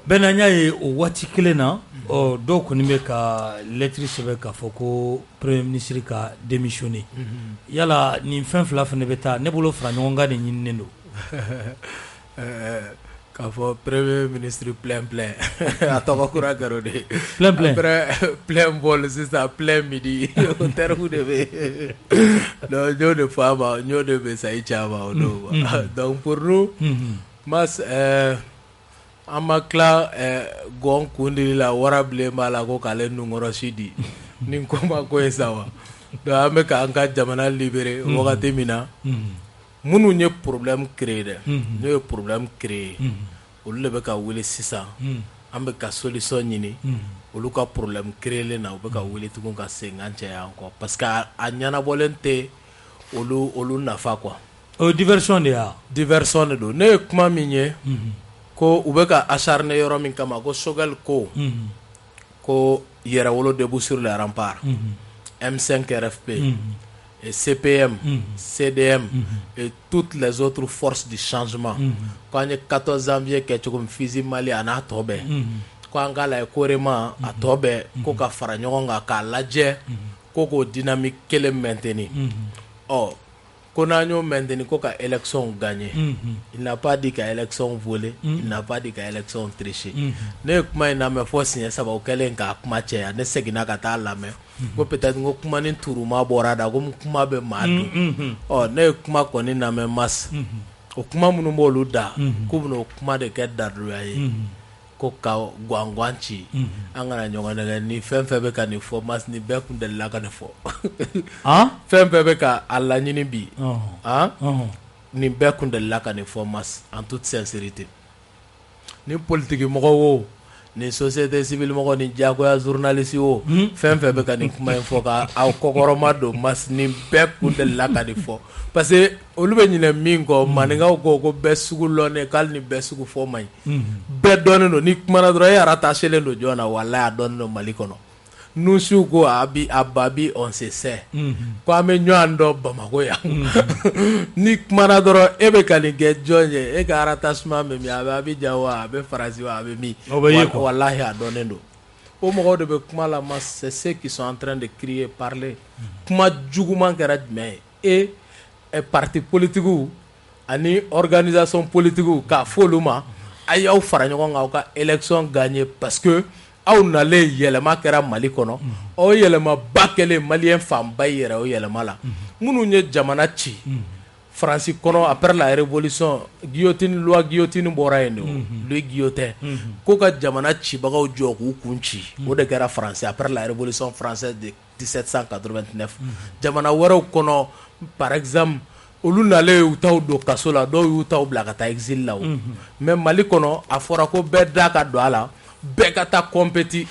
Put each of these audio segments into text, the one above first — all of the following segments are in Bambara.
Benanya ye o waati kelen na dɔw kɔni bɛ ka lettre sɛbɛn k'a fɔ ko premier ministre ka démissionner yala nin fɛn fila fana bɛ taa ne bolo fara ɲɔgɔn kan de ɲininen don k'a fɔ premier ministre plein a tɔgɔ kura kɛra de plein plein bol sisan plein midi o terme de bɛ donc n y'o de fɔ a ma n y'o de message ci a ma o don donc pour nous mas an ma tila gɔn kundili la wara bilen b'a la ko k'ale nunkɔrɔsi di ni ko ma ko ye sa wa donc an bɛ k'an ka jamana libérer wagati min na minnu ye problème créer dɛ n'o ye problème créer olu de bɛ ka wele sisan an bɛ ka solution ɲini olu ka problème créer na u bɛ ka wele tugun ka segin an cɛ yan kɔ parce que a ɲɛnabɔlen tɛ olu nafa quoi. O diversion de ya diversion de don ne ye kuma min ye ko u bɛ ka acharné yɔrɔ min kama ko Sogɛl ko yɛrɛwolo debout sur les remparts M5 RFP et CPM CDM et toutes les autres forces du changement ko an ye 14 janvier kɛ cogo min Fizi Mali a n'a tɔ bɛɛ ko an k'a lajɛ Korema a tɔ bɛɛ ko ka fara ɲɔgɔn kan k'a lajɛ ko k'o dynamique kelen maintenir ko n'an y'o maintenir ko ka élection gagner il n'a pas dit ka élection voler il n'a pas dit ka élection tricher ne ye kuma in lamɛn fɔ siɲɛ saba o kɛlen k'a kuma cɛya ne seginna ka taa lamɛn ko peut-être ko kuma ni turuma bɔra da ko kuma bɛ maa dun ne ye kuma kɔni lamɛn mas o kuma minnu b'olu da k'u bɛna o kuma de kɛ daduya ye ko ka guanguan ci an kana ɲɔgɔn nɛgɛ ni fɛn fɛn bɛ ka nin fɔ mas ni bɛɛ kun delila ka nin fɔ fɛn fɛn bɛ ka a laɲini bi nin bɛɛ kun delila ka nin fɔ mas en toute sincérité ni politique mɔgɔ wo ni société civile mɔgɔ ni jagoya journaliste wo fɛn fɛn bɛ ka nin kuma in fɔ ka aw kɔkɔrɔma don mas nin bɛɛ kun delila ka nin fɔ parce que olu bɛ ɲinɛ min kɔ maninkaw ko bɛɛ sugu lɔnnen k'ale ni bɛɛ sugu fɔ man ɲi bɛɛ dɔnnen don ni kumana dɔrɔn e rattachelen don jɔn na walahi a dɔnnen don Mali kɔnɔ nusiw ko a babi on se sait ko an bɛ ɲɔgɔn dɔn Bamako yan ni kumana dɔrɔn e bɛ ka nin kɛ jɔn ye e ka rattachement bɛ min a bɛ Abidjan wa a bɛ Faransi wa a bɛ min walahi a dɔnnen don o mɔgɔw de bɛ kuma la ma c'est ceux qui sont en train de crier parler kuma juguman kɛra jumɛn ye parti politique ani organisation politique k'a fɔ olu ma a y'aw fara ɲɔgɔn kan aw ka élection gagner parce que aw nalen yɛlɛma kɛra Mali kɔnɔ o yɛlɛma ba kɛlen malien fanba yɛrɛ o yɛlɛma la minnu ye jamana ci Faransi kɔnɔ après la révolution loi guillotine bɔra yen de Louis Guillotin ko ka jamana cibagaw jɔ k'u kun ci o de kɛra Faransi après la révolution française de 1789 jamana wɛrɛw kɔnɔ par exemple olu nalen u taw don kaso la dɔw y'u taw bila ka taa exil la mais Mali kɔnɔ a fɔra ko bɛɛ da ka don a la bɛɛ ka taa compétit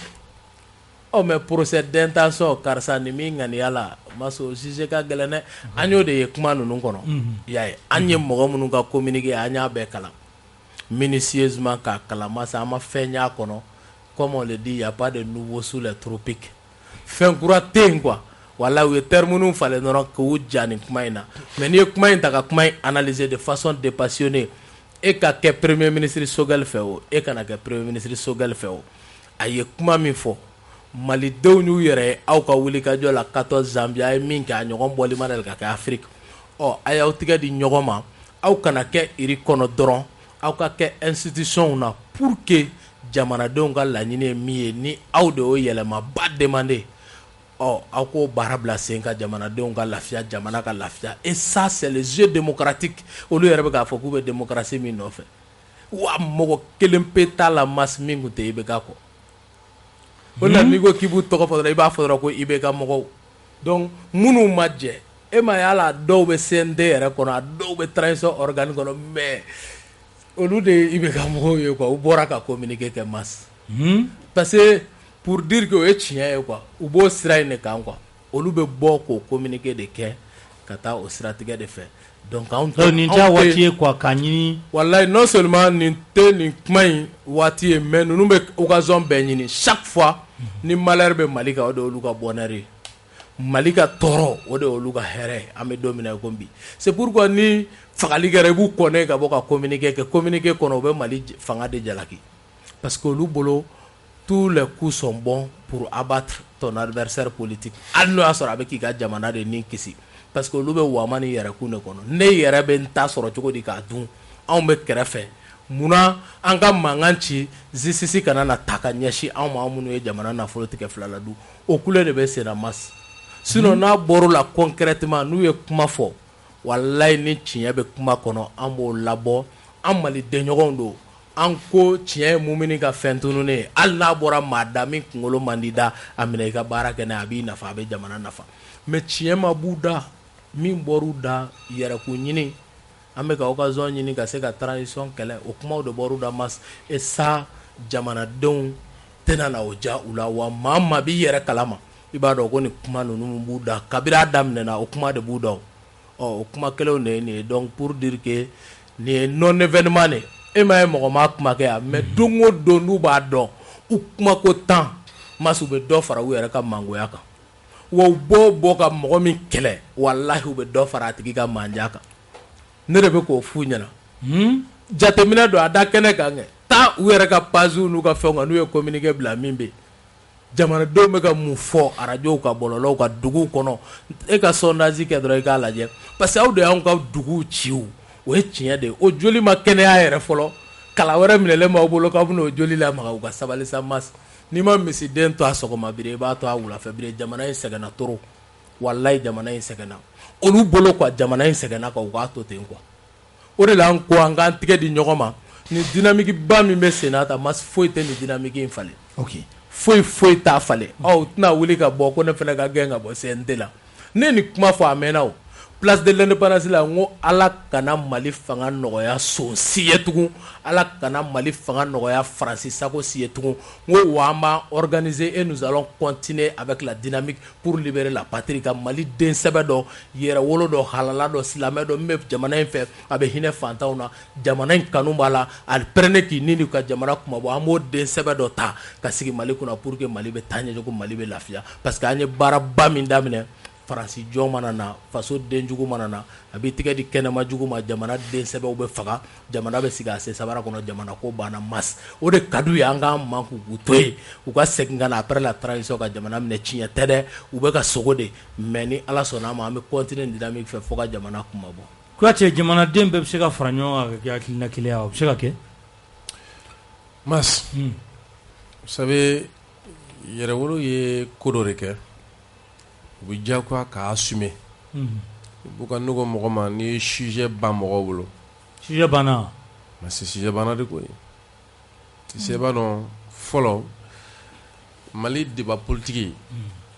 mais procès d'intention karisa ni min ŋaniya la maso juge ka gɛlɛn dɛ an y'o de ye kuma ninnu kɔnɔ y'a ye an ye mɔgɔ minnu ka communiqué an y'a bɛɛ kalan minutieusement k'a kalan masa an ma fɛn y'a kɔnɔ comme on le dit y a pas de nouveau sous les tropiques fɛn kura tɛ yen quoi wala u ye terme minnu falen dɔrɔn k'u ja nin kuma in na mais n'i ye kuma in ta ka kuma in analyser de façon dépassionnée e ka kɛ premier ministre Sogɛl fɛ o e kana kɛ premier ministre Sogɛl fɛ o a ye kuma min fɔ malidenw y'u yɛrɛ ye aw ka wulikajɔ la 14 janvier a ye min kɛ a ɲɔgɔn bɔli ma deli ka kɛ Afrique a y'aw tigɛ di ɲɔgɔn ma aw kana kɛ iri kɔnɔ dɔrɔn aw ka kɛ institution na pour que jamanadenw ka laɲini ye min ye ni aw de y'o yɛlɛma ba demandé aw k'o baara bila sen ka jamanadenw ka lafiya jamana ka lafiya et ça c'est les jeux démocratiques olu yɛrɛ bɛ k'a fɔ k'u bɛ démocratie min nɔfɛ wa mɔgɔ kelen pe t'a la masse min kun tɛ IBK kɔ o la n'i ko k'i b'u tɔgɔ fɔ dɔrɔn i b'a fɔ dɔrɔn ko IBK mɔgɔw donc minnu ma jɛ e ma ye hali a dɔw bɛ CNT yɛrɛ kɔnɔ a dɔw bɛ transition organe kɔnɔ mais olu de ye IBK mɔgɔw ye quoi u bɔra ka communiqué kɛ masse parce que pour dire que o ye tiɲɛ ye quoi u b'o sira in de kan quoi olu bɛ bɔ k'o communiqué de kɛ ka taa o siratigɛ de fɛ donc nin tɛ waati ye quoi k'a ɲini wallahi non seulement nin tɛ nin kuma in waati ye mais ninnu bɛ occasion bɛɛ ɲini chaque fois ni malheur bɛ Mali kan o de y'olu ka bonheur ye Mali ka tɔɔrɔ o de y'olu ka hɛrɛ ye an bɛ don min na ko bi c'est pourquoi ni fagali kɛra i b'u kɔnɛ ka bɔ ka communiqué kɛ communiqué kɔnɔ u bɛ Mali fanga de jalaki parce que olu bolo tous les coups sont bons pour abattre ton adversaire politique hali n'o y'a sɔrɔ a bɛ k'i ka jamana de ni kisi parce que olu bɛ waama ni yɛrɛkun de kɔnɔ ne yɛrɛ bɛ n ta sɔrɔ cogo di k'a dun anw bɛ kɛrɛfɛ munna an ka mankan ci justice kana na ta ka ɲɛsin anw ma minnu ye jamana nafolo tigɛ fila la dun o kule de bɛ senna mas sinon n'a bɔr'o la concrètement n'u ye kuma fɔ walayi ni tiɲɛ bɛ kuma kɔnɔ an b'o labɔ an maliden ɲɔgɔnw don an ko tiɲɛ ye mumini ka fɛn tununi ye hali n'a bɔra maa da min kunkolo man di da a minɛ i ka baara kɛ n'a ye a b'i nafa a bɛ jamana nafa mais tiɲɛ ma b'u da min bɔr'u da yɛrɛkun ɲini an bɛ ka occasion ɲini ka se ka transition kɛlɛ o kumaw de bɔr'u da mas et ça jamanadenw tɛna na o ja u la wa maa maa b'i yɛrɛ kalama i b'a dɔn ko nin kuma ninnu b'u da kabiri a daminɛna o kuma de b'u da o kuma kelenw de ye nin ye donc pour dire que nin ye non événement de e ma ye mɔgɔ ma kuma kɛ yan mais don o don n'u b'a dɔn u kuma ko tan mas u bɛ dɔ fara u yɛrɛ ka mangoya kan wa u bɔ ka mɔgɔ min kɛlɛ walahi u bɛ dɔ fara a tigi ka manja kan ne de bɛ k'o f'u ɲɛna jateminɛ don a da kɛnɛ kan kɛ taa u yɛrɛ ka pages n'u ka fɛnw kan n'u ye communiqué bila min bɛ yen jamanadenw bɛ ka mun fɔ arajow ka bɔlɔlɔw ka duguw kɔnɔ e ka sondage kɛ dɔrɔn i k'a lajɛ parce que aw de y'anw ka duguw ci o ye tiɲɛ de ye o joli ma kɛnɛya yɛrɛ fɔlɔ kala wɛrɛ minɛlen b'aw bolo k'aw bɛn'o joli lamaga u ka sabali sa mas n'i ma misiden to a sɔgɔma bire i b'a to a wulafɛ bire jamana in sɛgɛnna toro walayi jamana in sɛgɛnna olu bolo quoi jamana in sɛgɛnna quoi u k'a to ten quoi o de la an ko an k'an tigɛ di ɲɔgɔn ma ni dynamique ba min bɛ sen na ta mas foyi tɛ ni dynamique in falen foyi t'a falen aw tɛna wuli ka bɔ ko ne fana ka gɛn ka bɔ CNT la ne ye nin kuma fɔ a mɛnna o place de l'indépendance la n ko ala kana mali fanga nɔgɔya son si ye tugun ala kana mali fanga nɔgɔya faransi sago si ye tugun n ko wa an b'an organiser et nous allons continuer avec la dynamique pour libérer la patrie ka mali den sɛbɛ dɔ yɛrɛwolo dɔ halala dɔ silamɛ dɔ min bɛ jamana in fɛ a bɛ hinɛ fantanw na jamana in kanu b'a la a pɛrɛnnen k'i ni ka jamana kumabɔ an b'o den sɛbɛ dɔ ta ka sigi mali kunna pour que mali bɛ taa ɲɛcogo mali bɛ lafiya parce que an ye baaraba min daminɛ faransi jɔn mana na faso den jugu mana na a b'i tigɛ di kɛnɛma jugu ma jamana den sɛbɛw bɛ faga jamana bɛ sigi a sen sabara kɔnɔ jamana ko banna mas o de ka d'u ye an k'an man k'u to yen u ka segin ka na après la transition ka jamana minɛ tiɲɛ tɛ dɛ u bɛ ka sogo de mais ni ala sɔnna a ma an bɛ continuer dynamique fɛ fo ka jamana kumabɔ Kuyate jamanaden bɛɛ bɛ se ka fara ɲɔgɔn kan ka kɛ hakilina kelen ye o bɛ se ka kɛ mas vous savez yɛrɛwolo ye ko dɔ de kɛ u bɛ diyagoya k'a assumer u ka nɔgɔ mɔgɔ ma ni ye sujet ban mɔgɔw bolo sujet banna mais c'est sujet banna de koyi i b'a dɔn fɔlɔ mali débat politique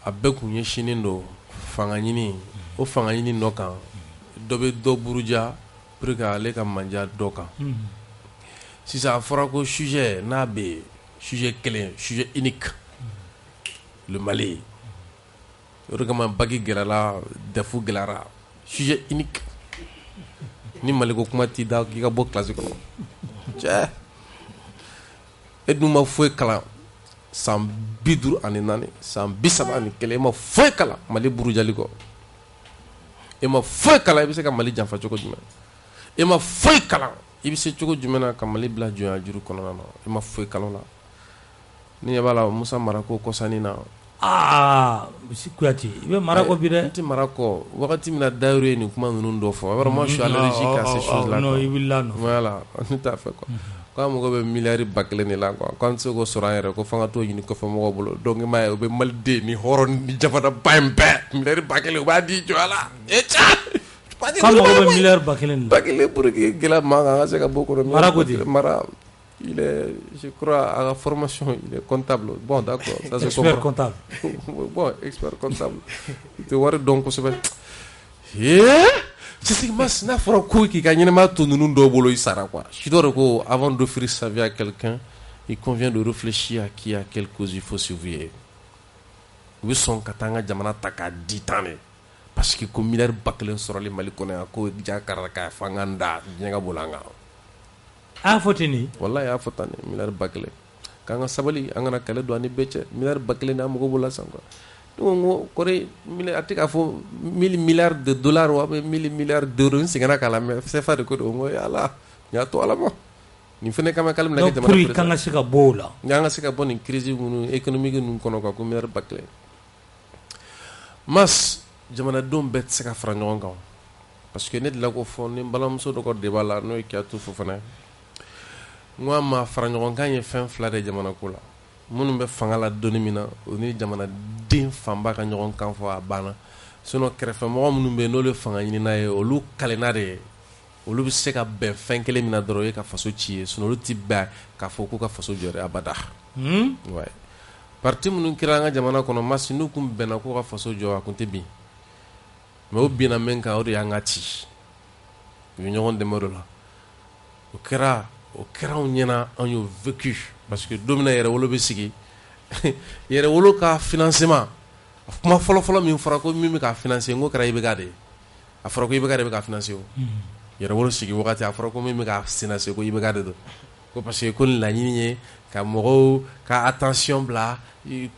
a bɛɛ kun ɲɛsinnen don fanga ɲini o fanga ɲini nɔ kan dɔ bɛ dɔ buruja pour que ale ka manja dɔ kan sisan a fɔra ko sujet n'a bɛ sujet kelen sujet unique le Mali o de kama bagi gɛlɛla defu gɛlɛyara sujet unique ni Mali ko kuma t'i da k'i ka bɔ classe kɔnɔ cɛ e dun ma foyi kalan san 54 san 31 e ma foyi kalan Mali burujali kɔ e ma foyi kalan i bɛ se ka Mali janfa cogo jumɛn e ma foyi kalan i bɛ se cogo jumɛn na ka Mali bila jɔnya juru kɔnɔna na e ma foyi kalan la ni ɲɛ b'a la Musa Marako kɔsani na Kuyate i bɛ Marako bi dɛ n tɛ Marako wagati min na Dayiru ye nin kuma ninnu dɔ fɔ vraiment je suis allergique à ces choses là non i wulila nɔ voilà ne t'a fɛ quoi ko an mago bɛ miliyari 1000 de la quoi ko an tɛ se k'o sɔrɔ an yɛrɛ ko f'an ka t'o ɲini kɔfɛ mɔgɔw bolo donc i m'a ye o bɛ Maliden ni hɔrɔn ni jamanaba in bɛɛ miliyari 1000 u b'a di jɔ la e ca k'an mago bɛ miliyari 1000 de la 1000 pour que gɛlɛya man kan ka se ka bɔ kɔnɔ Marako de Mara il est, je crois, à la formation, il est comptable. Bon, d'accord, ça se expert comprend. comptable. Bon, expert comptable. Tu vois, donc, c'est vrai. Je sais que mas n'a pas quoi qui gagne ma tout nous double sara quoi. Je dois dire avant d'offrir sa vie à quelqu'un, il convient de réfléchir à qui à quelle cause il faut surveiller. Oui, son katanga jamana taka 10 ans. Parce que comme militaire baklen sera les Mali connaît à quoi jakaraka fanganda nyaga bolanga. A fotini wallahi a fotani miliyari 1000 kanga sabali an kana kɛlɛ don ani bɛɛ cɛ miliyari 1000 n'a mago b'o la san quoi donc ko kɔrɔ a tɛ k'a fɔ 1000 milliards de dollars ou 1000 milliards d'euros n seginna k'a la mɛ CFA de ko don n ko yala n y'a to ala ma nin fana kama kalmi na donc pour i kan ka se ka bɔ o la nga se ka bɔ nin crise minnu économique ninnu kɔnɔ quoi ko milliard ba kelen mas jamanadenw bɛɛ tɛ se ka fara ɲɔgɔn kan parce que ne delila k'o fɔ ni n balimamuso dɔ ka débat la n'o ye Kiyatu fo fana n ko a ma fara ɲɔgɔn kan ye fɛn fila de jamana ko la minnu bɛ fanga la donni min na o ni jamanaden fanba ka ɲɔgɔn kan fɔ a banna sinon kɛrɛfɛmɔgɔ minnu bɛ yen n'olu ye fanga ɲinina ye olu kalenna de ye olu bɛ se ka bɛn fɛn kelen min na dɔrɔn o ye ka faso ci ye sinon olu ti bɛn k'a fɔ k'u ka faso jɔyɔrɔ abada ouais parti minnu kɛra an ka jamana kɔnɔ masi n'u kun bɛnna k'u ka faso jɔ a kun tɛ bin mais o binna min kan o de y'an ka ci u ye ɲɔgɔn dɛmɛ o la o kɛra anw ɲɛna an y'o vécu parce que don min na yɛrɛwolo bɛ sigi yɛrɛwolo ka financement a kuma fɔlɔfɔlɔ min fɔra ko min bɛ k'a financer n ko kɛra IBK de ye a fɔra ko IBK de bɛ k'a financer o yɛrɛwolo sigi wagati a fɔra ko min bɛ k'a financer ko IBK de don ko parce que ko nin laɲini ye ka mɔgɔw ka attention bila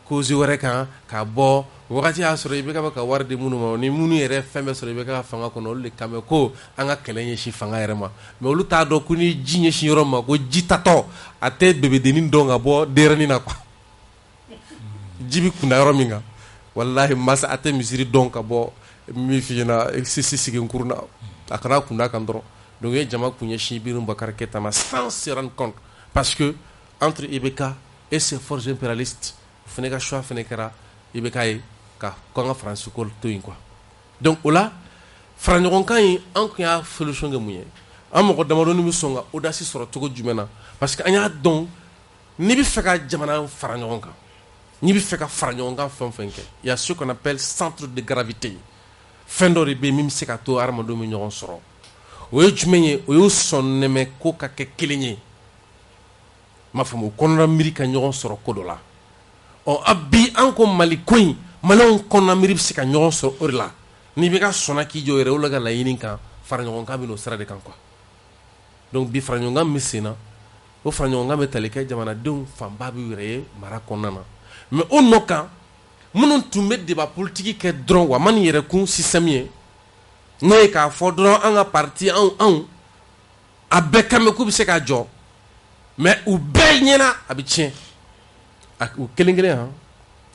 cause wɛrɛ kan ka bɔ wagati y'a sɔrɔ IBK bɛ ka wari di minnu ma ni minnu yɛrɛ fɛn bɛɛ sɔrɔ IBK ka fanga kɔnɔ olu de kan bɛ ko an ka kɛlɛ ɲɛsin fanga yɛrɛ ma mais olu t'a dɔn ko ni ji ɲɛsin yɔrɔ ma ko ji tatɔ a tɛ bɛbɛdennin dɔn ka bɔ denyɛrɛnin na quoi ji bɛ kunda yɔrɔ min kan walahi masa a tɛ misiri dɔn ka bɔ min f'i ɲɛna sigi kurun na a kana kunda kan dɔrɔn donc u ye jama kun ɲɛsin Ibrim Boubacar Keïta ma sans se rendre compte parce que entre IBK et ses forces impérialistes fana ka choix fana kɛra IBK ye ka kɔn ka faransi ko to yen quoi donc o la fara ɲɔgɔn kan in an kun y'a solution kɛ mun ye an mɔgɔ damadɔni bɛ sɔn ka audace sɔrɔ cogo jumɛn na parce que an y'a dɔn n'i bɛ fɛ ka jamana fara ɲɔgɔn kan n'i bɛ fɛ ka fara ɲɔgɔn kan fɛn o fɛn kɛ il y a ce qu'on appelle centre de gravité fɛn dɔ de bɛ yen min bɛ se ka to hadamadenw bɛ ɲɔgɔn sɔrɔ o ye jumɛn ye o y'o sɔn nɛmɛ ko ka kɛ kelen ye n m'a faamu o kɔnɔna miiri ka ɲɔgɔn sɔrɔ ko dɔ la a bi an ko Mali ko in maliyɛnw kɔnɔna miiri bɛ se ka ɲɔgɔn sɔrɔ o de la n'i bɛ ka sɔnna k'i jɔ yɛrɛ o la ka laɲini kan fara ɲɔgɔn kan bɛ n'o sira de kan quoi donc bi fara ɲɔgɔn kan bɛ sen na o fara ɲɔgɔn kan bɛ tali kɛ jamanadenw fanba bɛ yɛrɛ ye mara kɔnɔna na mais o nɔ kan minnu tun bɛ débat politique kɛ dɔrɔn wa man yɛrɛkun système ye n'o ye k'a fɔ dɔrɔn an ka parti anw a bɛɛ kan bɛ k'u bɛ se ka jɔ mais u bɛɛ ɲɛna a bɛ tiɲɛ u kelen kelen han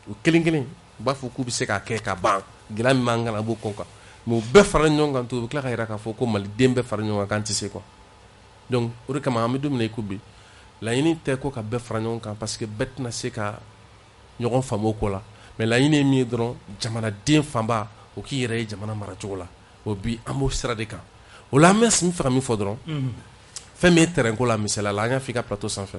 u kelen kelen u b'a fɔ k'u bɛ se k'a kɛ ka ban gɛlɛya min b'an kan a b'o kɔn quoi mais u bɛɛ fara ɲɔgɔn kan to u bɛ tila ka yira k'a fɔ ko maliden bɛɛ fara ɲɔgɔn kan k'an tɛ se quoi donc o de kama an bɛ don min na i ko bi laɲini tɛ ko ka bɛɛ fara ɲɔgɔn kan parce que bɛɛ tɛna se ka ɲɔgɔn faamu o ko la mais laɲini ye min ye dɔrɔn jamanaden fanba o k'i yɛrɛ ye jamana maracogo la o bi an b'o sira de kan o la an bɛ fɛ ka min fɔ dɔrɔn fɛn min ye terrain ko la misaliya la an y'a fɔ i ka plateau sanfɛ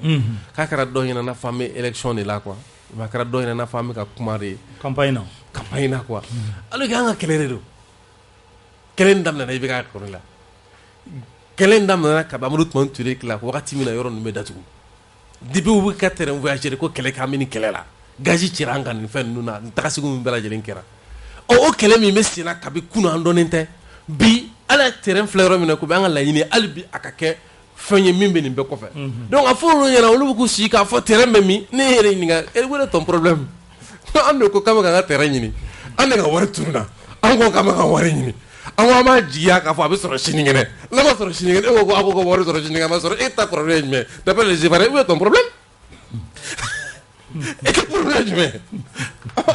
k'a kɛra dɔ ɲɛna n'a fɔ an bɛ élection de la quoi a kɛra dɔ ɲɛna n'a fɔ an bɛ ka kuma de campagne na quoi alors que an ka kɛlɛ de don kɛlɛ in daminɛna i bɛ ka kɔrɔ la kɛlɛ in daminɛna ka Amadu Tumani Ture la wagati min na yɔrɔ ninnu bɛ datugu depuis u bɛ ka terrain voyager ko kɛlɛ k'an bɛ nin kɛlɛ la gazi cira an kan nin fɛn ninnu na nin tagasigi min bɛɛ lajɛlen kɛra o kɛlɛ min bɛ sen na kabi kunun an dɔnnen tɛ bi ala terrain filɛ yɔrɔ min na ko bɛ an ka laɲini hali bi a ka kɛ fɛn ye min bɛ nin bɛɛ kɔfɛ donc a fɔ olu ɲɛna olu bɛ k'u sigi k'a fɔ terrain bɛ min ne yɛrɛ ɲininka wele ton problème an de ko k'an bɛ k'an ka terrain ɲini an de ka wari tunu na an ko k'an bɛ ka wari ɲini an ko an b'a jigiya k'a fɔ a bɛ sɔrɔ sinikɛnɛ n'a ma sɔrɔ sinikɛnɛ e ko ko a ko wari sɔrɔ sinikɛnɛ a ma sɔrɔ e ta problème ye jumɛn d'après les Ivoiriens où est ton problème e ka problème ye jumɛn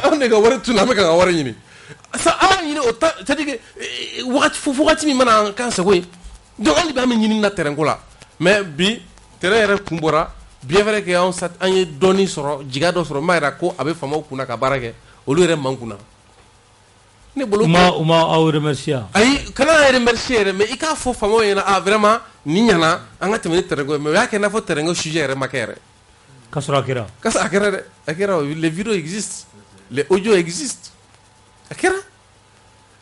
an de ka wari tunu an bɛ ka wari ɲini sa an b'a ɲini o ta c'est à dire que wagati min mana k'an sago ye donc hali bi an bɛ ɲini na terrain ko la mais bi terrain yɛrɛ kun bɔra bien vrai que an ye dɔɔni sɔrɔ jigiya dɔ sɔrɔ n b'a yira ko a bɛ faamaw kunna ka baara kɛ olu yɛrɛ man kunna ne bolo u ma aw remercier ayi kana remercier yɛrɛ mais i k'a fɔ faamaw ɲɛna vraiment nin ɲɛna an ka tɛmɛ ni terrain ko ye mais o y'a kɛ i n'a fɔ terrain ko sujet yɛrɛ ma kɛ yɛrɛ k'a sɔrɔ a kɛra dɛ a kɛra les vidéos existent les audios existent a kɛra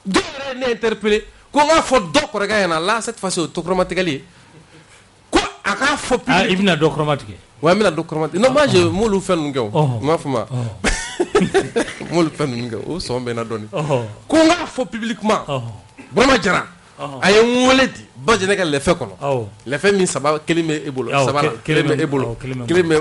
dɔw yɛrɛ ne interpellé ko n k'a fɔ dɔ kɔrɔkɛ ɲɛna là cette fois-ci o to kɔrɔmatigɛli ye ko a k'a fɔ public i bɛna dɔ kɔrɔmatigɛ ouais n bɛna dɔ kɔrɔmatigɛ non moi je m'olu fɛn ninnu kɛ o n m'a fɔ ma m'olu fɛn ninnu kɛ o sɔn bɛ n na dɔɔni ko n k'a fɔ publiquement Burama Jara a ye n wele di Bajɛnɛ ka lɛfɛ kɔnɔ lɛfɛ min saba kelen bɛ e bolo saba la kelen bɛ e bolo kelen bɛ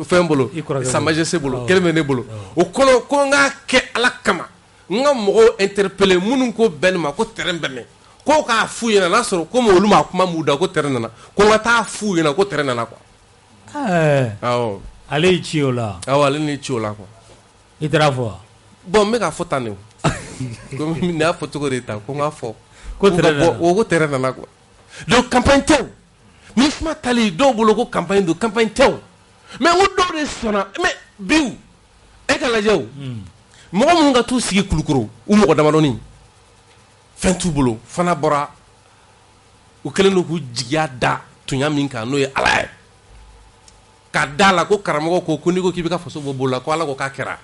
fɛn bolo Sa Majesté bolo kelen bɛ ne bolo o kɔnɔ ko n k'a kɛ Ala kama n ka mɔgɔw interpellé minnu ko bɛɛ ma ko terrain bɛ mɛn ko k'a fu ɲɛna n'a sɔrɔ komi olu ma kuma m'u da ko tɛrɛ nana ko n ka taa fu ɲɛna ko tɛrɛ nana quoi. awɔ ale y'i ci o la. awɔ ale ni ci o la quoi. i taara fɔ wa. bon n bɛ k'a fɔ tan de o komi nin y'a fɔ cogo de ta ko n k'a fɔ ko tɛrɛ nana ko tɛrɛ nana quoi. donc campagne tɛ o MINUSMA tali dɔw bolo ko campagne don campagne tɛ o mais n ko dɔw de sɔnna mais biw e ka lajɛ o mɔgɔ minnu ka t'u sigi Kulukoro u mɔgɔ damadɔni fɛn t'u bolo fana bɔra u kɛlen don k'u jigiya da tunya min kan n'o ye Ala ye ka da la ko karamɔgɔ ko n'i ko k'i bɛ ka faso bɔ bolo la ko Ala ko k'a kɛra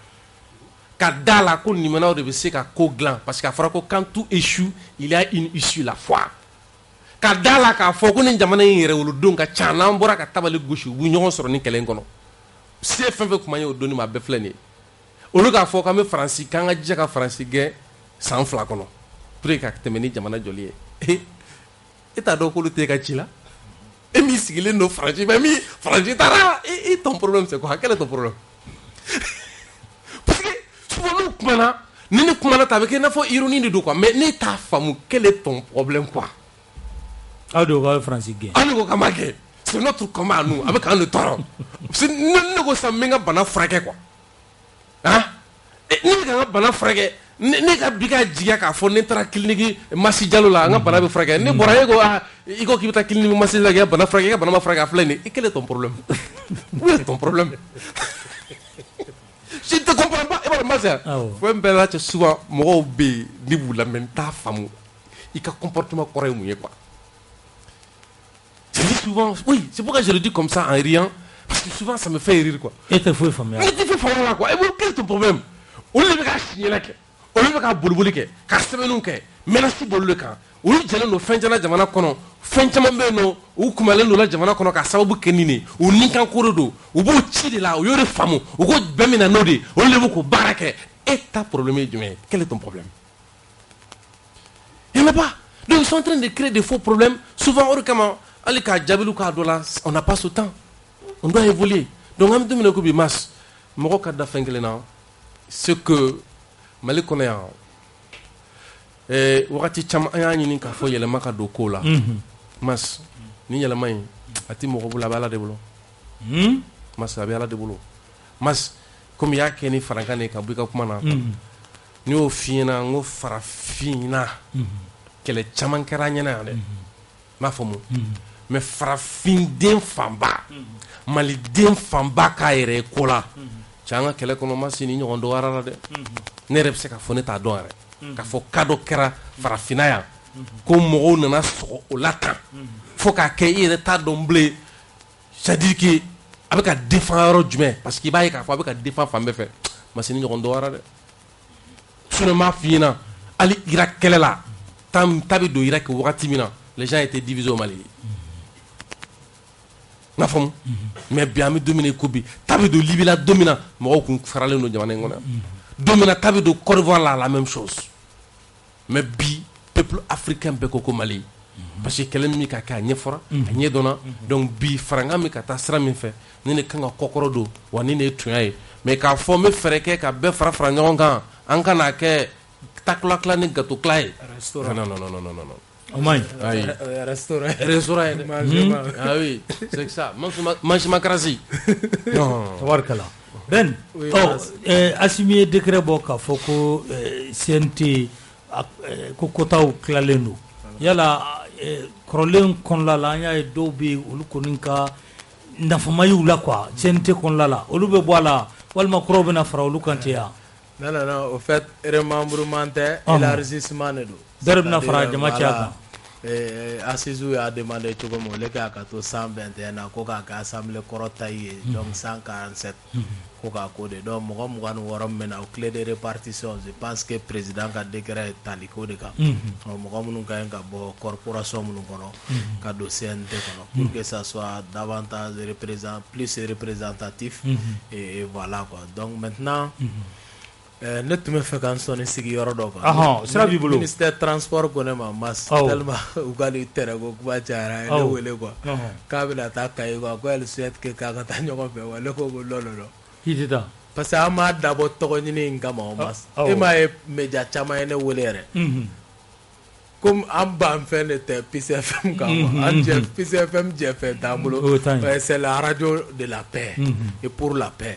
ka da la ko limanaw de bɛ se ka ko dilan parce que a fɔra ko quand tout échoue il y a une issue la foi ka da la k'a fɔ ko nin jamana in yɛrɛ wolodenw ka ca n'an bɔra ka tabali gosi u bɛ ɲɔgɔn sɔrɔ nin kɛlɛ in kɔnɔ se fɛn fɛn kuma ye o donni ma a bɛɛ filɛ nin ye olu k'a fɔ k'an bɛ Faransi k'an ka jija ka Faransi gɛn san 2 kɔnɔ pour que ka tɛmɛ ni jamana jɔli ye e t'a dɔn k'olu t'e ka ci la e min sigilen don Faransi mais min Faransi taara et ton problème c'est quoi quel est ton problème parce que souvent n'u kumana ni ne kumana ta a bɛ kɛ i n'a fɔ ironie de don quoi mais ne t'a faamu quel est ton problème quoi. aw de ko k'aw ye Faransi gɛn. aw de ko k'an b'a gɛn c'est notre combat à nous a bɛ k'an de tɔɔrɔ ne ko sisan n bɛ n ka bana furakɛ quoi ah ne bɛ ka n ka bana furakɛ ne ka bi ka jigiya k'a fɔ ne taara clinique Masi Jalo la n ka bana bɛ furakɛ ne bɔra e ko i ko k'i bɛ taa clinique Masi la k'i ka bana furakɛ i ka bana ma furakɛ a filɛ nin ye quel est ton problème où est ton problème je ne te comprends pas e b'a dɔn Masi fɛn bɛɛ la cɛ souvent mɔgɔw bɛ yen ni b'u lamɛn n t'a faamu i ka comportement kɔrɔ ye mun ye quoi. Je dis souvent, oui, c'est pourquoi je le dis comme ça en riant, parce que souvent ça me fait rire quoi. Et t'es fou famille. Mais tu fais famille là quoi. Et quel est ton problème? On ne veut pas signer là, on ne veut pas boliboli que, car c'est nous que, menacer bolle quand. On lui dit nos fins de la jamana kono, fin de la no, ou comme elle nous la jamana kono, car ça va bouquer nini, ou nikan korodo, ou beau chili là, ou yore famo, ou go bemina nodi, on le veut barake. Et ta problème du mais quel est ton problème? Il n'y en a pas. Donc ils sont en train de créer des faux problèmes. Souvent, on n'a pas ce temps. On doit évoluer. Donc, en même temps, ce que Mali connaît, wakati chama ayani ka fo yele maka do ko la mas ni yele may ati mo bula bala de bolo mas abela de bolo mas comme ya keni farankane ka buka kuma na ni o fina ngo farafina kele chaman karanya de ma fomu mais farafin den famba Mali den famba ka yere ko la changa kele kono masini nyondo do warala de ne rep se ka fo ne ta do are ka fo kado kera farafina ya ko mo nana so o latan fo ka ke yere ta domble c'est-à-dire que avec ka défendre jumé parce qu'il ba ka fo avec ka défendre fambe fe masini nyondo do warala de sur ma fina ali irak kelela tam tabi do irak wakati mina les gens étaient divisés au Mali. Na fam mais bien mi dominer Kobi tabi do Libye la domina mo ko farale no jamane ngona domina tabi do Côte d'Ivoire la même chose mais bi peuple africain be ko Mali parce que kelem mi ka ka nyefora nye dona donc bi faranga mi ka ta sra mi fe ni ne kanga kokoro do wani ne tuyaye mais ka fo me freke ka be fara fara ngonga an kana ke takla kla ni gato klai non Omay. Restaurant. Ah oui, c'est ça. Mange ma crasi. Non. Tabarkala. Ben, Assimi décret boka foko CNT ko kotaw klaleno. Yala krolen kon la nya e dobi ulu koninka ndafamayu la quoi. CNT kon la. Ulu be boala walma krobe na fara ulu kantia. Non, au fait, remembrement élargissement de l'eau. Derbna fara jama chaka. Assizou a demandé tout comme le cas 121 à Coca assemblée Korotaïe, donc 147 Coca Code. Donc, moi, maintenant au clé de répartition. Je pense que le président a déclaré Taliko de cas. Moi, nous avons corporation nous dossier pour que ça soit davantage plus représentatif. Et voilà quoi. Donc maintenant. Ne me fais qu'un son ici qui est le ministère transport connaît ma masse tellement ou gali terrago quoi jara le wele quoi kabila ta kai quoi elle souhaite que kaka ta nyoko be wala ko lolo hitita parce que ama d'abord to ni ngama masse e ma media chama ene welere comme en bas en fait était PCFM PCFM fait c'est la radio de la paix et pour la paix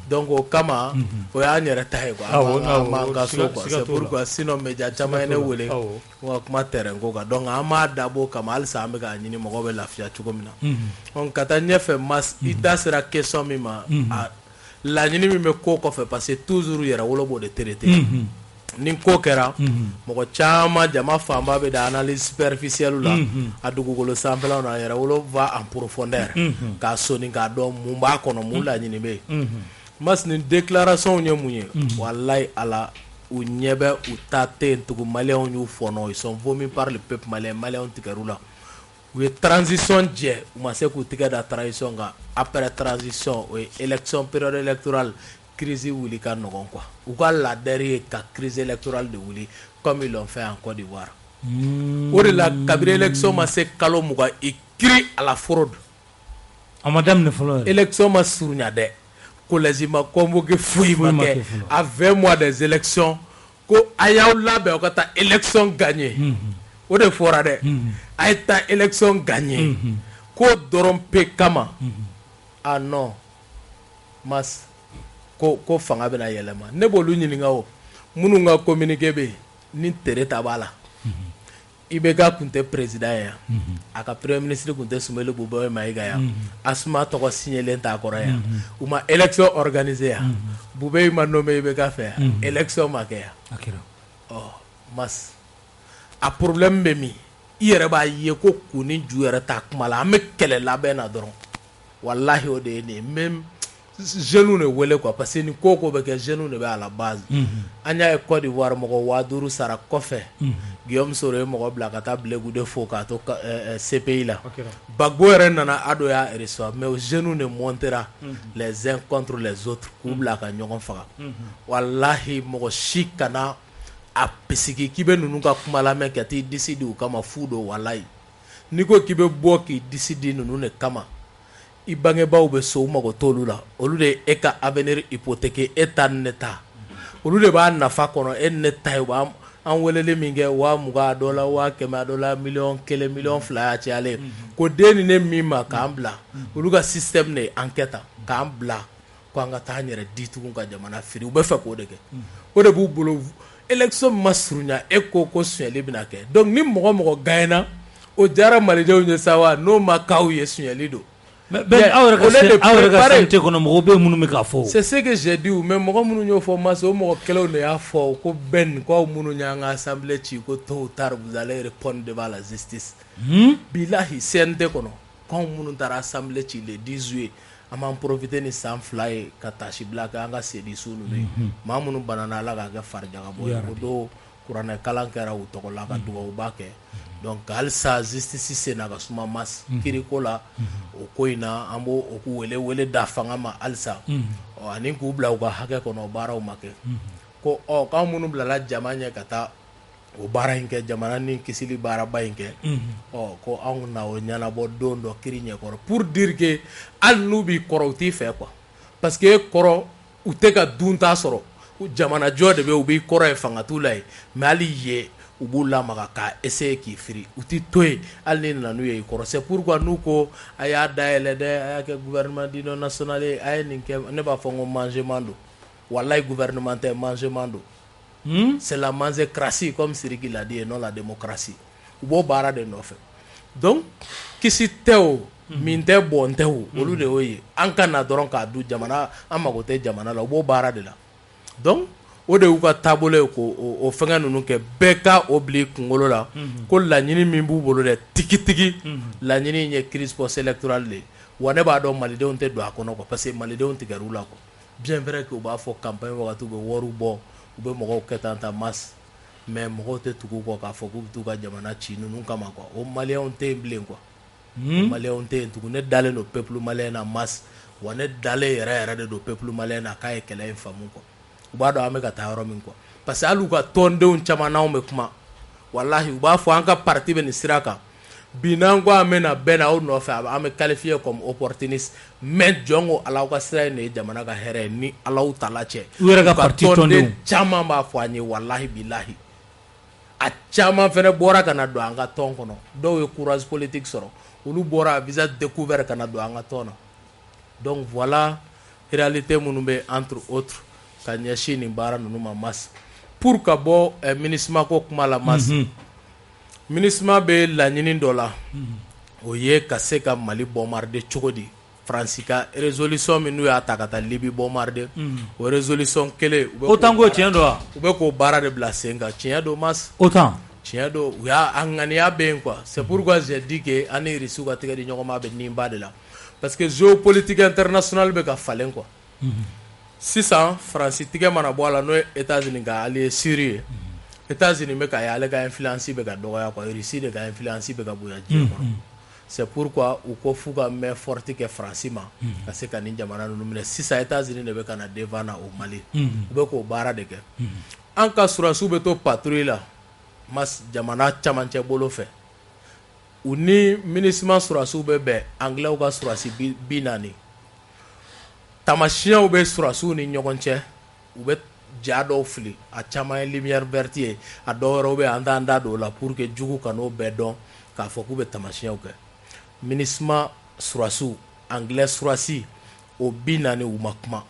donc au kama o y'a yɛrɛ ta ye quoi c'est pourquoi sinon média caman ye ne wele wa kuma terrain ko kan donc an m'a dabɔ kama halisa an bɛ k'a ɲini mɔgɔw bɛ lafiya cogo min na donc ka taa ɲɛfɛ mas i da sera question min ma laɲini min bɛ ko kɔfɛ parce que toujours yɛrɛ wolo b'o de traiter ni ko kɛra mɔgɔ caman jama fanba bɛ da analyse superficielle la a dugukolo sanfɛlaw na yɛrɛ wolo va en profondeur k'a soni k'a dɔn mun b'a kɔnɔ mun laɲini bɛ yen mas ni déclaration ye mun ye walayi ala u ɲɛ bɛ u ta tɛ yen tugun maliyɛnw y'u fɔnɔ ils sont vomis par le peuple malien maliyɛnw tigɛr'u la u ye transition jɛ u ma se k'u tigɛ da transition kan après transition o ye élection période électorale crise wuli ka nɔgɔn quoi u ka ladɛri ye ka crise électorale de wuli comme ils l'ont fait en Côte d'Ivoire o de la kabiri élection ma se kalo mugan i kiri à la fraude a ma daminɛ fɔlɔ yɛrɛ élection ma surunya dɛ collège ma convoqué foyi ma kɛ à 20 mois des élections ko a y'aw labɛn aw ka taa élection gagner o de fɔra dɛ a ye taa élection gagner ko dɔrɔn pe kama ah non mas ko fanga bɛna yɛlɛma ne b'olu ɲininka o minnu ka communiqué bɛ yen ni tere ta b'a la IBK kun tɛ président ye yan a ka premier ministre kun tɛ Sumaworo Bobo Mayiga yan Asuma tɔgɔ signalen t'a kɔrɔ yan u ma élection organisé yan Bobo ma nommé IBK fɛ yan élection ma kɛ yan mas a problème bɛ min i yɛrɛ b'a ye ko kun ni ju yɛrɛ t'a kuma la an bɛ kɛlɛ labɛn na dɔrɔn walahi o de ye nin même jeunes de wele quoi parce que ni ko bɛ kɛ jeunes de bɛ à la base an y'a ye Côte d'Ivoire mɔgɔ 5000 sara kɔfɛ Guillaume Soro ye mɔgɔ bila ka taa Bilegude fo k'a to CPI la Gbagbo yɛrɛ nana ado y'a reçoit mais aux jeunes de montera les uns contre les autres k'u bila ka ɲɔgɔn faga walahi mɔgɔ si kana a pisiki k'i bɛ ninnu ka kuma lamɛn ka t'i disi di u kama fu don walayi n'i ko k'i bɛ bɔ k'i disi di ninnu de kama i bangebaaw bɛ so u mago t'olu la olu de ye e ka avenir hypothéqué e ta ni ne ta olu de b'a nafa kɔnɔ e ni ne ta ye u b'an weleli min kɛ 20,000 a dɔ la 100,000 a dɔ la 1,000,000 1,2 y'a cayalen ko den ni ne min ma k'an bila olu ka système de ye enquête k'an bila ko an ka taa an yɛrɛ di tugun ka jamana firi u bɛ fɛ k'o de kɛ o de b'u bolo élection ma surunya e ko suɲɛli bɛna kɛ donc ni mɔgɔ gagnera o diyara malidenw ye sa wa n'o ma k'aw ye suɲɛli don c'est ce que j'ai dit mais mɔgɔ minnu y'o fɔ masa o mɔgɔ kɛlenw de y'a fɔ ko Ben ko aw minnu y'an ka assemblée ci ko tôt ou tard vous allez répondre devant la justice bilahi CNT kɔnɔ k'anw minnu taara assemblée ci le 10 juillet an b'an profiter ni san 2 ye ka tâche bila kɛ an ka sedisu ninnu ye maa minnu banana Ala k'a kɛ farijagabɔ ye o don kuranɛ kalan kɛra u tɔgɔ la ka dugawuba kɛ donc halisa justice senna ka suma mas kiriko la o ko in na an b'o k'u wele da fanga ma halisa ani k'u bila u ka hakɛ kɔnɔ o baaraw ma kɛ ko k'an minnu bilala jama ɲɛ ka taa o baara in kɛ jamana ni kisili baaraba in kɛ ko anw na o ɲɛnabɔ don dɔ kiri ɲɛkɔrɔ pour dire que hali n'u b'i kɔrɔ u t'i fɛ quoi parce que e kɔrɔ u tɛ ka dunta sɔrɔ jamana jɔ de bɛ u b'i kɔrɔ ye fanga t'u la ye mais hali ye u b'u lamaga k'a essayer k'i firi u ti to yen hali ni nana n'u ye i kɔrɔ c'est pourquoi n'u ko a y'a dayɛlɛ dɛ a y'a kɛ gouvernement d'union nationale ye a ye nin kɛ ne b'a fɔ n ko mangement don walayi gouvernement tɛ mangement don c'est la mangécratie comme Siriki l'a dit et non la démocratie u b'o baara de nɔfɛ donc kisi tɛ o min tɛ bɔn tɛ o olu de y'o ye an ka na dɔrɔn k'a dun jamana an mago tɛ jamana la u b'o baara de la donc o de y'u ka taabolo ye ko o fɛngɛ ninnu kɛ bɛɛ ka o bila i kunkolo la ko laɲini min b'u bolo dɛ tigitigi laɲini in ye crise post électorale de ye wa ne b'a dɔn malidenw tɛ don a kɔnɔ quoi parce que malidenw tigɛr'u la quoi bien vrai que u b'a fɔ campagne wagati u bɛ wariw bɔ u bɛ mɔgɔw kɛ tan masse mais mɔgɔw tɛ tugu kɔ k'a fɔ k'u bɛ t'u ka jamana ci ninnu kama quoi o maliyɛnw tɛ yen bilen quoi o maliyɛnw tɛ yen tugun ne dalen don peuple malien na masse wa ne dalen yɛrɛ de don peuple malien na k'a ye kɛlɛ in faamu quoi u b'a dɔn an bɛ ka taa yɔrɔ min quoi parce que hali u ka tɔndenw caman n'anw bɛ kuma walahi u b'a fɔ an ka parti bɛ nin sira kan bi n'an ko an bɛ na bɛn na aw nɔfɛ an bɛ qualifié comme opportuniste mais jɔn ko ala aw ka sira in de ye jamana ka hɛrɛ ye ni alaw tala cɛ u yɛrɛ ka parti tɔndenw caman b'a fɔ an ye walahi bilahi a a caman fana bɔra ka na don an ka tɔn kɔnɔ dɔw ye courage politique sɔrɔ olu bɔra à visage découvert ka na don an ka tɔn na donc voilà réalité minnu bɛ entre autres ka ɲɛsin nin baara ninnu ma Mas pour ka bɔ MINUSMA ko kuma la Mas MINUSMA bɛ laɲini dɔ la o ye ka se ka Mali bombarder cogo di France ka résolution min n'u y'a ta ka taa Libi bombarder o résolution kelen autant ko tiɲɛ don wa u bɛ k'o baara de bila sen kan tiɲɛ don Mas autant tiɲɛ don u y'a a ŋaniya bɛ yen quoi c'est pourquoi j'ai dit que an ni Russie ka tɛgɛ di ɲɔgɔn ma bɛ nin ba de la parce que géopolitique internationale bɛ ka falen quoi sisan France tigɛ mana bɔ a la n'o ye États-Unis ka allié Syrie ye États-Unis bɛ ka ye ale ka influence bɛ ka dɔgɔya quoi Russie de ka influence bɛ ka bonya diɲɛ kɔnɔ c'est pourquoi u ko f'u ka main forte kɛ France ma ka se ka nin jamana ninnu minɛ sisan États-Unis de bɛ ka na devant na au Mali u bɛ k'o baara de kɛ an ka surasiw bɛ to patrouille la Mas jamana camancɛ bolo fɛ u ni MINUSMA surasiw bɛ bɛn anglais ka surasi 40 tamasiyɛnw bɛ surasiw ni ɲɔgɔn cɛ u bɛ ja dɔw fili a caman ye lumière verte ye a dɔw wɛrɛw bɛ an t'an da don o la pour que jugu ka n'o bɛɛ dɔn k'a fɔ k'u bɛ tamasiyɛnw kɛ MINUSMA surasiw anglais surasi o 40 u ma kuma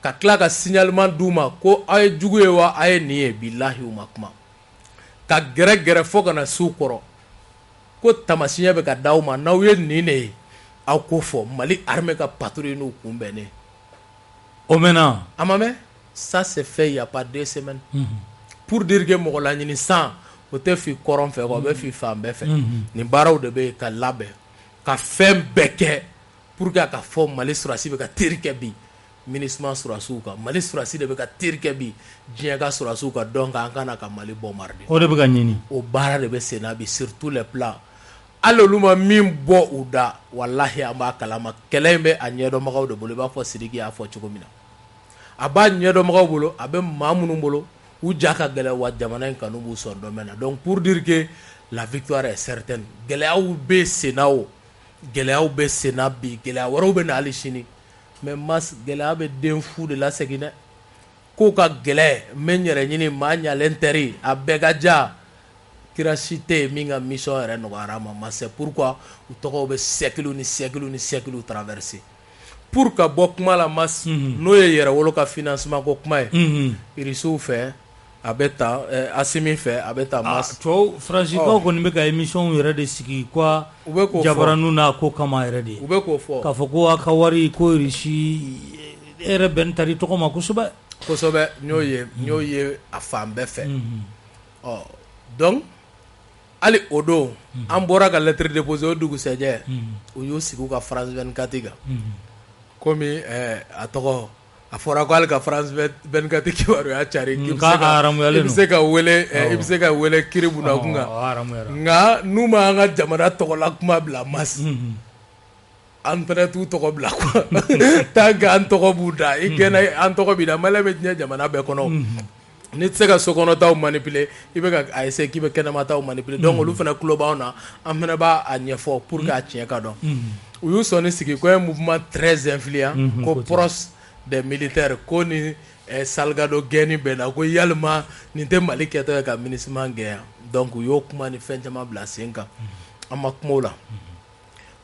ka tila ka signalement d'u ma ko aw ye jugu ye wa a ye nin ye bilahi u ma kuma ka gɛrɛ fo ka na s'u kɔrɔ ko tamasiyɛn bɛ ka d'aw ma n'aw ye nin de ye aw ko fɔ Mali armée ka patrouille n'u kunbɛnnen o mɛnna a ma mɛn ça c'est fait il y a pas 2 semaines pour dire que mɔgɔ laɲini san o tɛ fi kɔrɔn fɛ o bɛ fi fan bɛɛ fɛ nin baaraw de bɛ ka labɛn ka fɛn bɛɛ kɛ pour que a ka fɔ Mali surasi bɛ ka teri kɛ bi MINUSMA surasiw kan Mali surasi de bɛ ka teri kɛ bi diɲɛ ka surasiw kan donc an kana ka Mali bombarder o de bɛ ka ɲini o baara de bɛ sen na bi sur tous les plans hali olu ma min bɔ u da walahi an b'a kalama kɛlɛ in bɛ a ɲɛdɔnbagaw de bolo i b'a fɔ Sidiki y'a fɔ cogo min na a b'a ɲɛdɔnbagaw bolo a bɛ maa minnu bolo u ja ka gɛlɛn wa jamana in kanu b'u sɔn domaine na donc pour dire que la victoire est certaine gɛlɛyaw bɛ sen na o gɛlɛyaw bɛ sen na bi gɛlɛya wɛrɛw bɛ na hali sini mais Mas gɛlɛya bɛ den fu de lasegin dɛ ko ka gɛlɛ n bɛ n yɛrɛ ɲini maa ɲalen tɛri a bɛɛ ka ja kira si tɛ yen min ka mission yɛrɛ nɔgɔyara ma Mas c'est pourquoi u tɔgɔw bɛ siècle ni siècle ni siècle traverser pour ka bɔ kuma la Mas n'o ye yɛrɛwolo ka financement ko kuma ye Irisiw fɛ a bɛ ta Asimi fɛ a bɛ ta Mas tɔw faransikanw kɔni bɛ ka émission yɛrɛ de sigi quoi u bɛ k'o fɔ jabaraniw n'a ko kama yɛrɛ de u bɛ k'o fɔ k'a fɔ ko a ka wari ko Irisi e yɛrɛ bɛn tari tɔgɔ ma kosɛbɛ kosɛbɛ n y'o ye a fan bɛɛ fɛ donc hali o don an bɔra ka lettre déposée o dugusɛjɛ u y'u sigi u ka France 24 kan komi a tɔgɔ a fɔra ko hali ka France 24 kibaruya cari i bɛ se ka wele kiri bunakun kan nka n'u ma an ka jamana tɔgɔla kuma bila Mas an fana t'u tɔgɔ bila quoi tant que an tɔgɔ b'u da i gɛnna an tɔgɔ b'i da Malien bɛ diɲɛ jamana bɛɛ kɔnɔ ni tɛ se ka sokɔnɔtaw manipuler i bɛ ka a essayer k'i bɛ kɛnɛmataw manipuler donc olu fana tulo b'anw na an fana b'a ɲɛfɔ pour que a tiɲɛ ka dɔn u y'u sɔnni sigi ko un mouvement très influent ko proche des militaires ko ni Salgado gɛnni bɛ na ko yalima nin tɛ Mali kɛtɔ ye ka MINUSMA gɛn donc u y'o kuma ni fɛn caman bila sen kan an ma kuma o la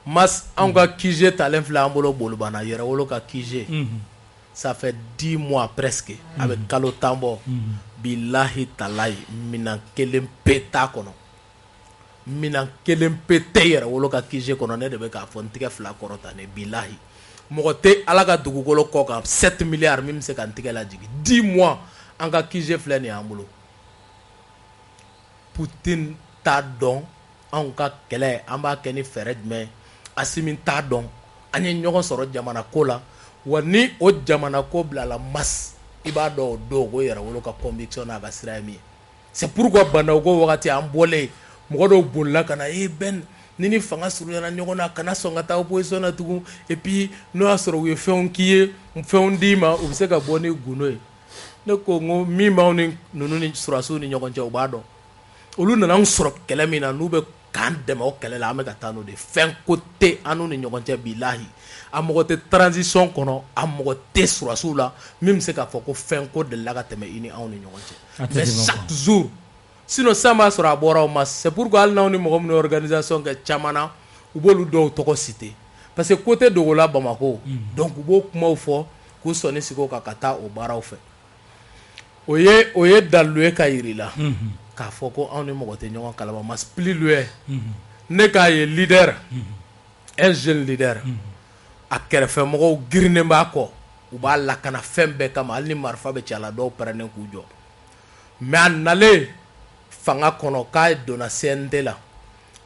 Mas anw ka QG talen filɛ an bolo Bolobana yɛrɛwolo ka QG ça fait 10 mois presque a bɛ kalo 10 bɔ bilahi talayi minan kelen pe t'a kɔnɔ minan kelen pe tɛ yɛrɛwolo ka QG kɔnɔ ne de bɛ k'a fɔ n tigɛ fila kɔrɔta ne bilahi mɔgɔ tɛ Ala ka dugukolo kɔ kan 7 milliards min bɛ se ka n tigɛ lajigin 10 mois an ka QG filɛ nin y'an bolo Poutine t'a dɔn anw ka kɛlɛ an b'a kɛ ni fɛɛrɛ jumɛn Asimi t'a dɔn an ye ɲɔgɔn sɔrɔ jamana ko la wa ni o jamana ko bilala Mas i b'a dɔn o don ko yɛrɛwolo ka conviction n'a ka sira ye min ye c'est pourquoi Bandaw ko wagati an bɔlen mɔgɔ dɔw bolila ka na Ben ni fanga surunyana ɲɔgɔn na kana sɔn ka taa opposition na tugun et puis n'o y'a sɔrɔ u ye fɛnw k'i ye fɛnw d'i ma u bɛ se ka bɔ ni gundo ye ne ko n ko min b'anw ni ninnu ni surasiw ni ɲɔgɔn cɛ u b'a dɔn olu nana anw sɔrɔ kɛlɛ min na n'u bɛ k'an dɛmɛ o kɛlɛ la an bɛ ka taa n'o de fɛn ko tɛ an n'u ni ɲɔgɔn cɛ bilahi a mɔgɔ tɛ transition kɔnɔ a mɔgɔ tɛ surasiw la min bɛ se k'a fɔ ko fɛn ko delila ka tɛmɛ i ni anw ni ɲɔgɔn cɛ mais chaque jour sinon ça m'a sɔrɔ a bɔra o mas c'est pourquoi hali n'aw ni mɔgɔ min organisation kɛ caman na u b'olu dɔw tɔgɔ citer parce que côté Dogola Bamako donc u b'o kumaw fɔ k'u sɔnni sigi o kan ka taa o baaraw fɛ o ye dalu ye ka yiri la k'a fɔ ko anw ni mɔgɔ tɛ ɲɔgɔn kalama mas plus loin ne k'a ye leader un jeune leader a kɛrɛfɛ mɔgɔw girinnen b'a kɔ u b'a lakana fɛn bɛɛ kama hali ni marifa bɛ ci a la dɔw pɛrɛnnen k'u jɔ mais a nalen fanga kɔnɔ k'a donna CNT la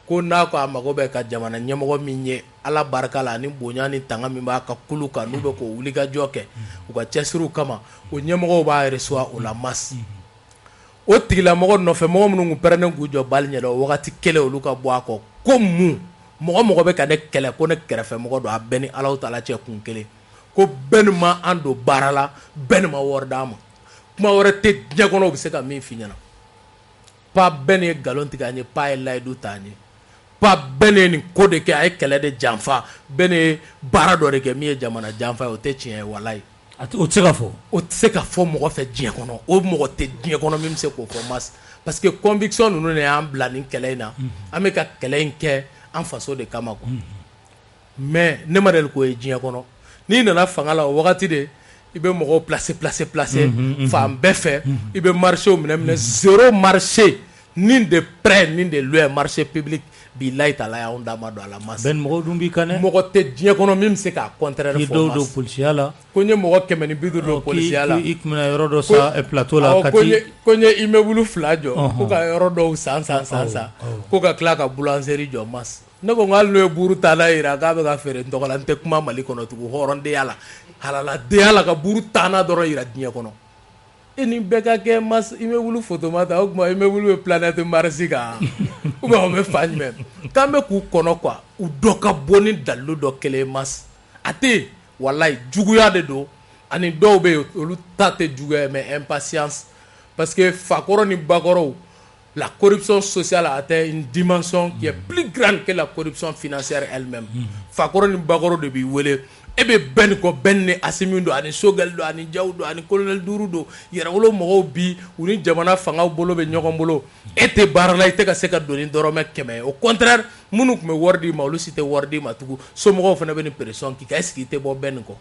ko n'a ko a mago bɛ ka jamana ɲɛmɔgɔ min ye ala barika la ani bonya ni tanga min b'a ka kulu kan n'u bɛ k'o wulikajɔ kɛ u ka cɛsiriw kama o ɲɛmɔgɔw b'a recevoir o la masse o tigilamɔgɔ nɔfɛ mɔgɔ minnu kun pɛrɛnnen k'u jɔ bali ɲɛ la o wagati kelen olu ka bɔ a kɔ ko mun mɔgɔ bɛ ka ne kɛlɛ ko ne kɛrɛfɛ mɔgɔ don a bɛɛ ni Alahu Taala cɛ kun kelen ko bɛɛ ni ma an don baara la bɛɛ ni ma wari d'a ma kuma wɛrɛ tɛ diɲɛ kɔnɔ u bɛ se ka min f'i ɲɛna pa bɛɛ ni ye nkalon tigɛ an ye pa ye layidu ta an ye pa bɛɛ ni ye nin ko de kɛ a ye kɛlɛ de janfa bɛɛ ni ye baara dɔ de kɛ min ye jamana janfa ye o tɛ tiɲɛ ye walayi o tɛ se ka fɔ o tɛ se ka fɔ mɔgɔ fɛ diɲɛ kɔnɔ o mɔgɔ tɛ diɲɛ kɔnɔ min bɛ se k'o fɔ mas parce que conviction ninnu de y'an bila nin kɛlɛ in na an bɛ ka kɛlɛ in kɛ an faso de kama quoi mais ne ma deli k'o ye diɲɛ kɔnɔ n'i nana fanga la o wagati de i bɛ mɔgɔw placer fan bɛɛ fɛ i bɛ marché minɛ zéro marché ni de près ni de loin marché public bilayi tala y'anw da ma don a la mas bɛn mɔgɔw dun b'i kan dɛ mɔgɔ tɛ diɲɛ kɔnɔ min bɛ se k'a contraire fɔ mas i dɔw don polisiya la ko n ye mɔgɔ 150 don polisiya la i tun bɛna yɔrɔ dɔ sa plateau la ko n ye immeuble 2 jɔ ko ka yɔrɔ dɔw san ko ka tila ka boulangerie jɔ mas ne ko hali n'o ye buru tana yira k'a bɛ ka feere n tɔgɔ la n tɛ kuma Mali kɔnɔ tugun hɔrɔndenya la halaladenya la ka buru tana dɔrɔn yira diɲɛ kɔnɔ e ni bɛɛ ka kɛ mas immeuble photo ma ta o tuma immeuble bɛ planète Mars kan ou bien o bɛ fan jumɛn k'an bɛ k'u kɔnɔ quoi u dɔ ka bɔ ni dalilu dɔ kelen mas a tɛ yen walayi juguya de don ani dɔw bɛ yen olu ta tɛ juguya mais impatience parce que fakɔrɔ ni bakɔrɔw la corruption sociale a atteint une dimension qui est plus grande que la corruption financière elle-même. Fakoro ni bakoro de bi wele e be ben ko ben ni Asimi do ani Sogel do ani Jaw do ani Colonel Duru do yera wolo mo bi uni jamana fanga bolo be ñogon bolo ete barala ite ka se ka doni dorome keme au contraire munu ko me wordi ma lu cité wordi ma tugu so mo fa na ben pression ki ka est-ce ki te bo ben ko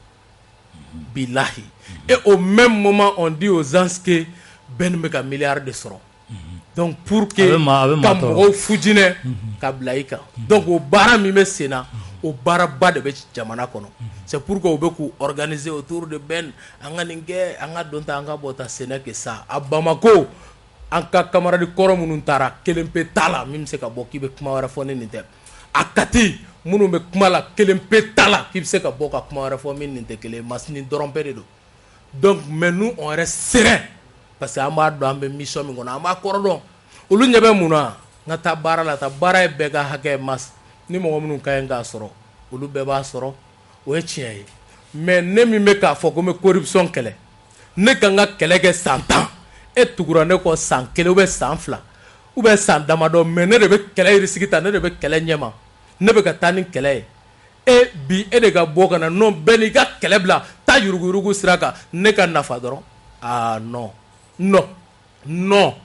billahi et au même moment on dit aux gens que ben me ka milliard de soro. Donc pour que Kambo Fujine Kablaïka. Donc au bara mime sena au bara ba de jamana kono. C'est pourquoi on peut organiser autour de Ben anga ninge anga donta anga bota sena que ça. A Bamako anka camarade koro mununtara kelempe tala mime se ka boki be kuma wara fone nite. Akati munu be kuma la kelempe tala qui se ka boka kuma wara fone nite kele masni dorompe de do. Donc mais nous on reste serein. Parce que amba do ambe mission mi ngona amba korodon olu nyebe muna ngata bara la ta bara e bega hake mas ni mo munu kay nga soro olu be ba soro o e tieye mais ne mi me ka foko me corruption kele ne ka nga kele ke 100 ans e tugura ne ko 100 kele ou be 100 fla ou be 100 damado mais ne de be kele risigita ne de be kele nyema ne be ka tani kele e bi e de ga boka na non beni ga kele bla ta yurugu siraka ne ka nafa doron ah non. Non, non.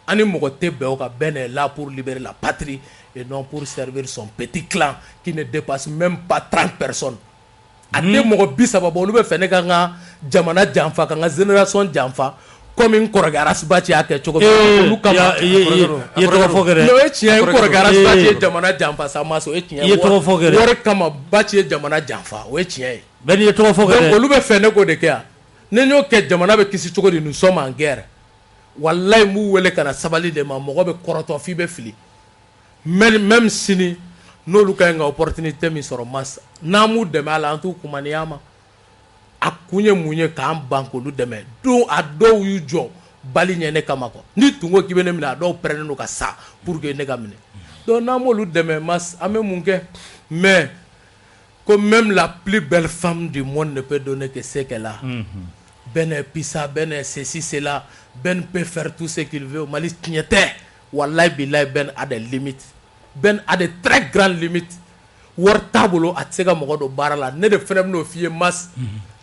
Ani mogote beoka ben est là pour libérer la patrie et non pour servir son petit clan qui ne dépasse même pas 30 personnes. Ade mogo bisaba bolu be fene kanga jamana jamfa kanga génération jamfa comme une koragaras bati ake choko lu kama ye to fogere no etien koragaras bati jamana jamfa samaso etien ye to fogere wor kama bati jamana jamfa o etien ben ye to fogere donc lu be fene ko de kia nenyo ke jamana be kisi choko di nous sommes en guerre wallahi mu wele kana sabali de ma mogo be koroto fi be fili même sini no lu ka nga opportunité mi soro mas namu de mala antu kumaniyama akunye munye kan banko lu de me do ado yu jo bali nyene kamako ni tungo kibene mina do prene no ka sa pour que ne gamine donc namu lu de me mas ame munke mais comme même la plus belle femme du monde ne peut donner que ce qu'elle a. Ben pisa, ben ceci, cela, ben peut faire tout ce qu'il veut. Mali tignete, wallahi billahi ben a des limites. Ben a des très grandes limites. War tabulo atsega mogo do barala ne de frem no fie mas.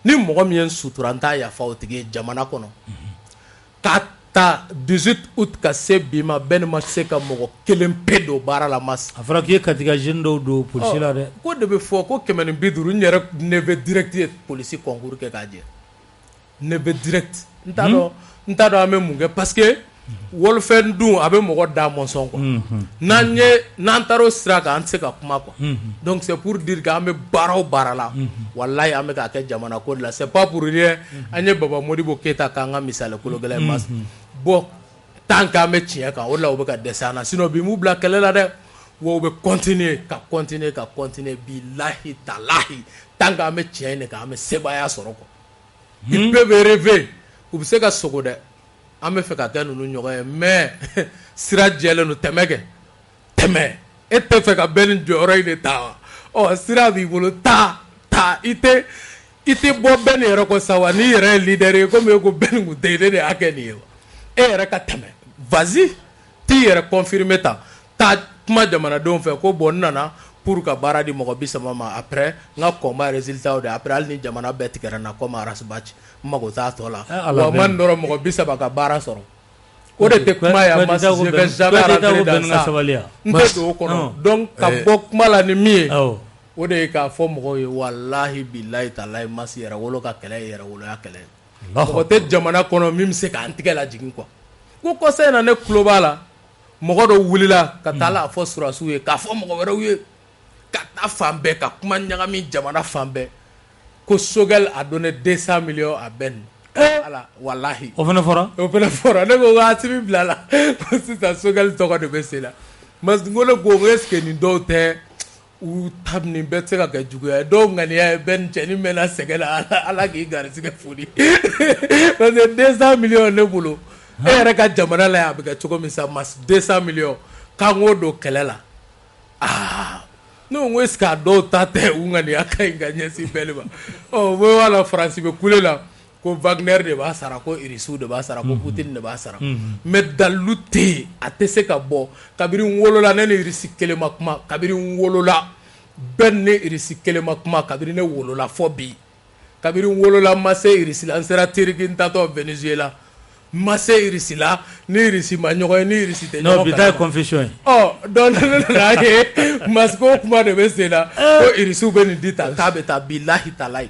Ni mogo mien suturanta ya fa otige jamana kono. Ka ta 18 août ka se bi ma benn ma se ka mɔgɔ kelen pe don baara la mas a fɔra k'i ye katiga jeune dɔw don polisi la dɛ ko de bɛ fɔ ko 150 n yɛrɛ ne bɛ direct ye polisi concours kɛ k'a jɛ ne bɛ direct n t'a dɔn an bɛ mun kɛ parce que wɔlifɛn dun a bɛ mɔgɔ da mɔsɔn quoi n'an taara o sira kan an tɛ se ka kuma quoi donc c'est pour dire que an bɛ baara o baara la walayi an bɛ k'a kɛ jamana ko de la c'est pas pour rien an ye Baba Modibo Keyita k'an ka misali kologɛlɛn mas bon tant qu'an bɛ tiɲɛ kan o de la u bɛ ka dɛsɛ an na sinon bi m'u bila kɛlɛ la dɛ wa u bɛ continuer bilahi talahi tant qu'an bɛ tiɲɛ de kan an bɛ sebaaya sɔrɔ quoi ils peuvent rêver u bɛ se ka sogo dɛ an bɛ fɛ ka kɛ ninnu ɲɔgɔn ye mais sira jɛlen don tɛmɛ e tɛ fɛ ka bɛn nin jɔyɔrɔ in de ta wa sira b'i bolo ta i tɛ bɔ bɛn nin yɛrɛ kɔ sa wa n'i yɛrɛ ye leader ye komi e ko bɛn nin kun tɛ ye ne de y'a kɛ nin ye wa e yɛrɛ ka tɛmɛ vas-y t'i yɛrɛ confirmer ta kuma jamanadenw fɛ ko bon n nana pour ka baara di mɔgɔ 30 ma après n ka combat résultat de après hali ni jamana bɛɛ tigɛra n na comme Arasbachi n mago t'a tɔ la wa man nɔrɔ mɔgɔ 30 ka baara sɔrɔ o de tɛ kuma ye ma je vais jamais rentrer dans ça n tɛ don o kɔnɔ donc ka bɔ kuma la ni min ye o de ye k'a fɔ mɔgɔw ye walahi bilahi talahi masi yɛrɛ wolo ka kɛlɛ ye yɛrɛ woloya kɛlɛ mɔgɔ tɛ jamana kɔnɔ min bɛ se k'an tigɛ lajigin quoi ko kɔsa in na ne tulo b'a la mɔgɔ dɔ wulila ka taa la fɔ surasiw ye k'a fɔ mɔgɔ wɛrɛw ye ka taa fan bɛɛ ka kuma ɲagami jamana fan bɛɛ ko Sogɛl a donné 200 millions à Ben ala walahi o fana fɔra ne ko Asimi bila la ko sisan Sogɛl tɔgɔ de bɛ sen na mas n ko ne ko est-ce que nin dɔw tɛ u tab nin bɛɛ tɛ se ka kɛ juguya ye dɔw ŋaniya ye Ben cɛnin mɛnna sɛgɛ la ala k'i garisigɛ foni parce que 200 millions ne bolo e yɛrɛ ka jamana la a bɛ kɛ cogo min sa mas 200 millions k'an k'o don kɛlɛ la ne ko est-ce que a dɔw ta tɛ u ŋaniya ka ɲi ka ɲɛsin bɛɛ ma o bɛ wala Faransi bɛ kule la ko Wagner de b'a sara ko Irisiw de b'a sara ko Poutine de b'a sara mais dalilu tɛ yen a tɛ se ka bɔ kabiri n wolola ne ni Irisi kelen ma kuma kabiri n wolola bɛɛ ni Irisi kelen ma kuma kabiri ne wolola fɔ bi kabiri n wolola n ma se Irisi la n sera teriki n tatɔ Venezuela ma se Irisi la ni Irisi ma ɲɔgɔn ye ni Irisi tɛ ɲɔgɔn non bi ta ye confusion ye donc ne nana ye mas ko kuma de bɛ sen na ko Irisiw bɛ nin di ta k'a bɛ taa bilahi talayi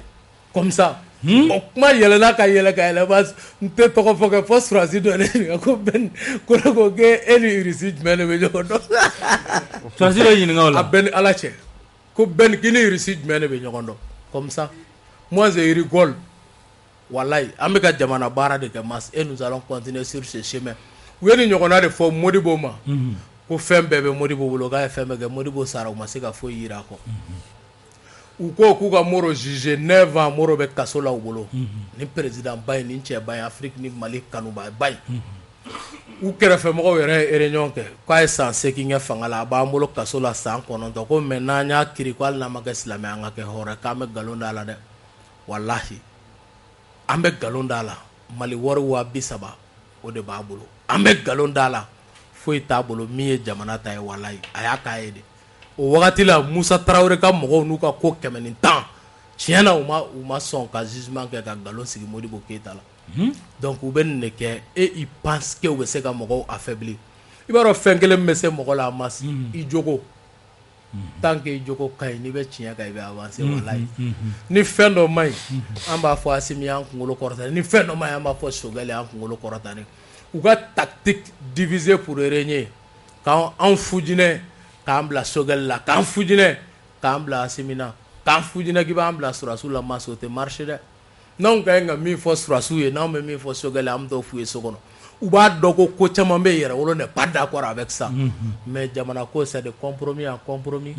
comme ça o kuma yɛlɛla ka yɛlɛ bas n tɛ tɔgɔ fɔ kɛ fɔ surasi dɔ ne ɲininka ko Ben ko ne ko ke e ni Irisi jumɛn de bɛ ɲɔgɔn dɔn surasi dɔ ɲininka o la a bɛn ni ala cɛ ko Ben k'i ni Irisi jumɛn de bɛ ɲɔgɔn dɔn comme ça moi je rigole walayi an bɛ ka jamana baara de kɛ mas et nous allons continuer sur ce chemin u ye nin ɲɔgɔnna de fɔ Modibo ma ko fɛn bɛɛ bɛ Modibo bolo k'a ye fɛn bɛɛ kɛ Modibo sara u ma se ka foyi yira a kɔ u ko k'u ka Moro juger 9 ans Moro bɛ kaso la u bolo ni président ba ye ni cɛ ba ye Afrique ni Mali kanuba ba ye u kɛrɛfɛmɔgɔw yɛrɛ ye réunion kɛ k'a ye san 8 kɛ fanga la a b'an bolo kaso la san 9 ko mais n'an y'a kiri ko hali n'an ma kɛ silamɛ an ka kɛ hɔrɔn k'an bɛ nkalon da la dɛ walahi an bɛ nkalon da la Mali wari 30,000 o de b'a bolo an bɛ nkalon da la foyi t'a bolo min ye jamana ta ye walayi a y'a k'a ye de o wagati la Musa Tarawele ka mɔgɔw n'u ka ko 110 tiɲɛ na u ma sɔn ka jugement kɛ ka nkalon sigi Modibo Keyita la donc u bɛ nin de kɛ et ils pensent que u bɛ se ka mɔgɔw affaiblir i b'a dɔn fɛn kelen min bɛ se mɔgɔ la mas i jogo tant que i jogo ka ɲi n'i bɛ tiɲɛ kan i bɛ avancer walayi ni fɛn dɔ ma ɲi an b'a fɔ Asimi y'an kunkolo kɔrɔtani ni fɛn dɔ ma ɲi an b'a fɔ Sogɛl y'an kunkolo kɔrɔtani u ka tactique diviser pour régner k'an fujinɛ k'an bila Sogɛl la k'an fujinɛ k'an bila Asimi na k'an fujinɛ k'i b'an bila surasiw la mas o tɛ marcher dɛ n'anw ka ɲi ka min fɔ surasiw ye n'anw bɛ min fɔ Sogɛl an bɛ t'o f'u ye so kɔnɔ u b'a dɔn ko caman bɛ yɛrɛ wolo n'est pas d'accord avec ça mais jamana ko c'est de compromis en compromis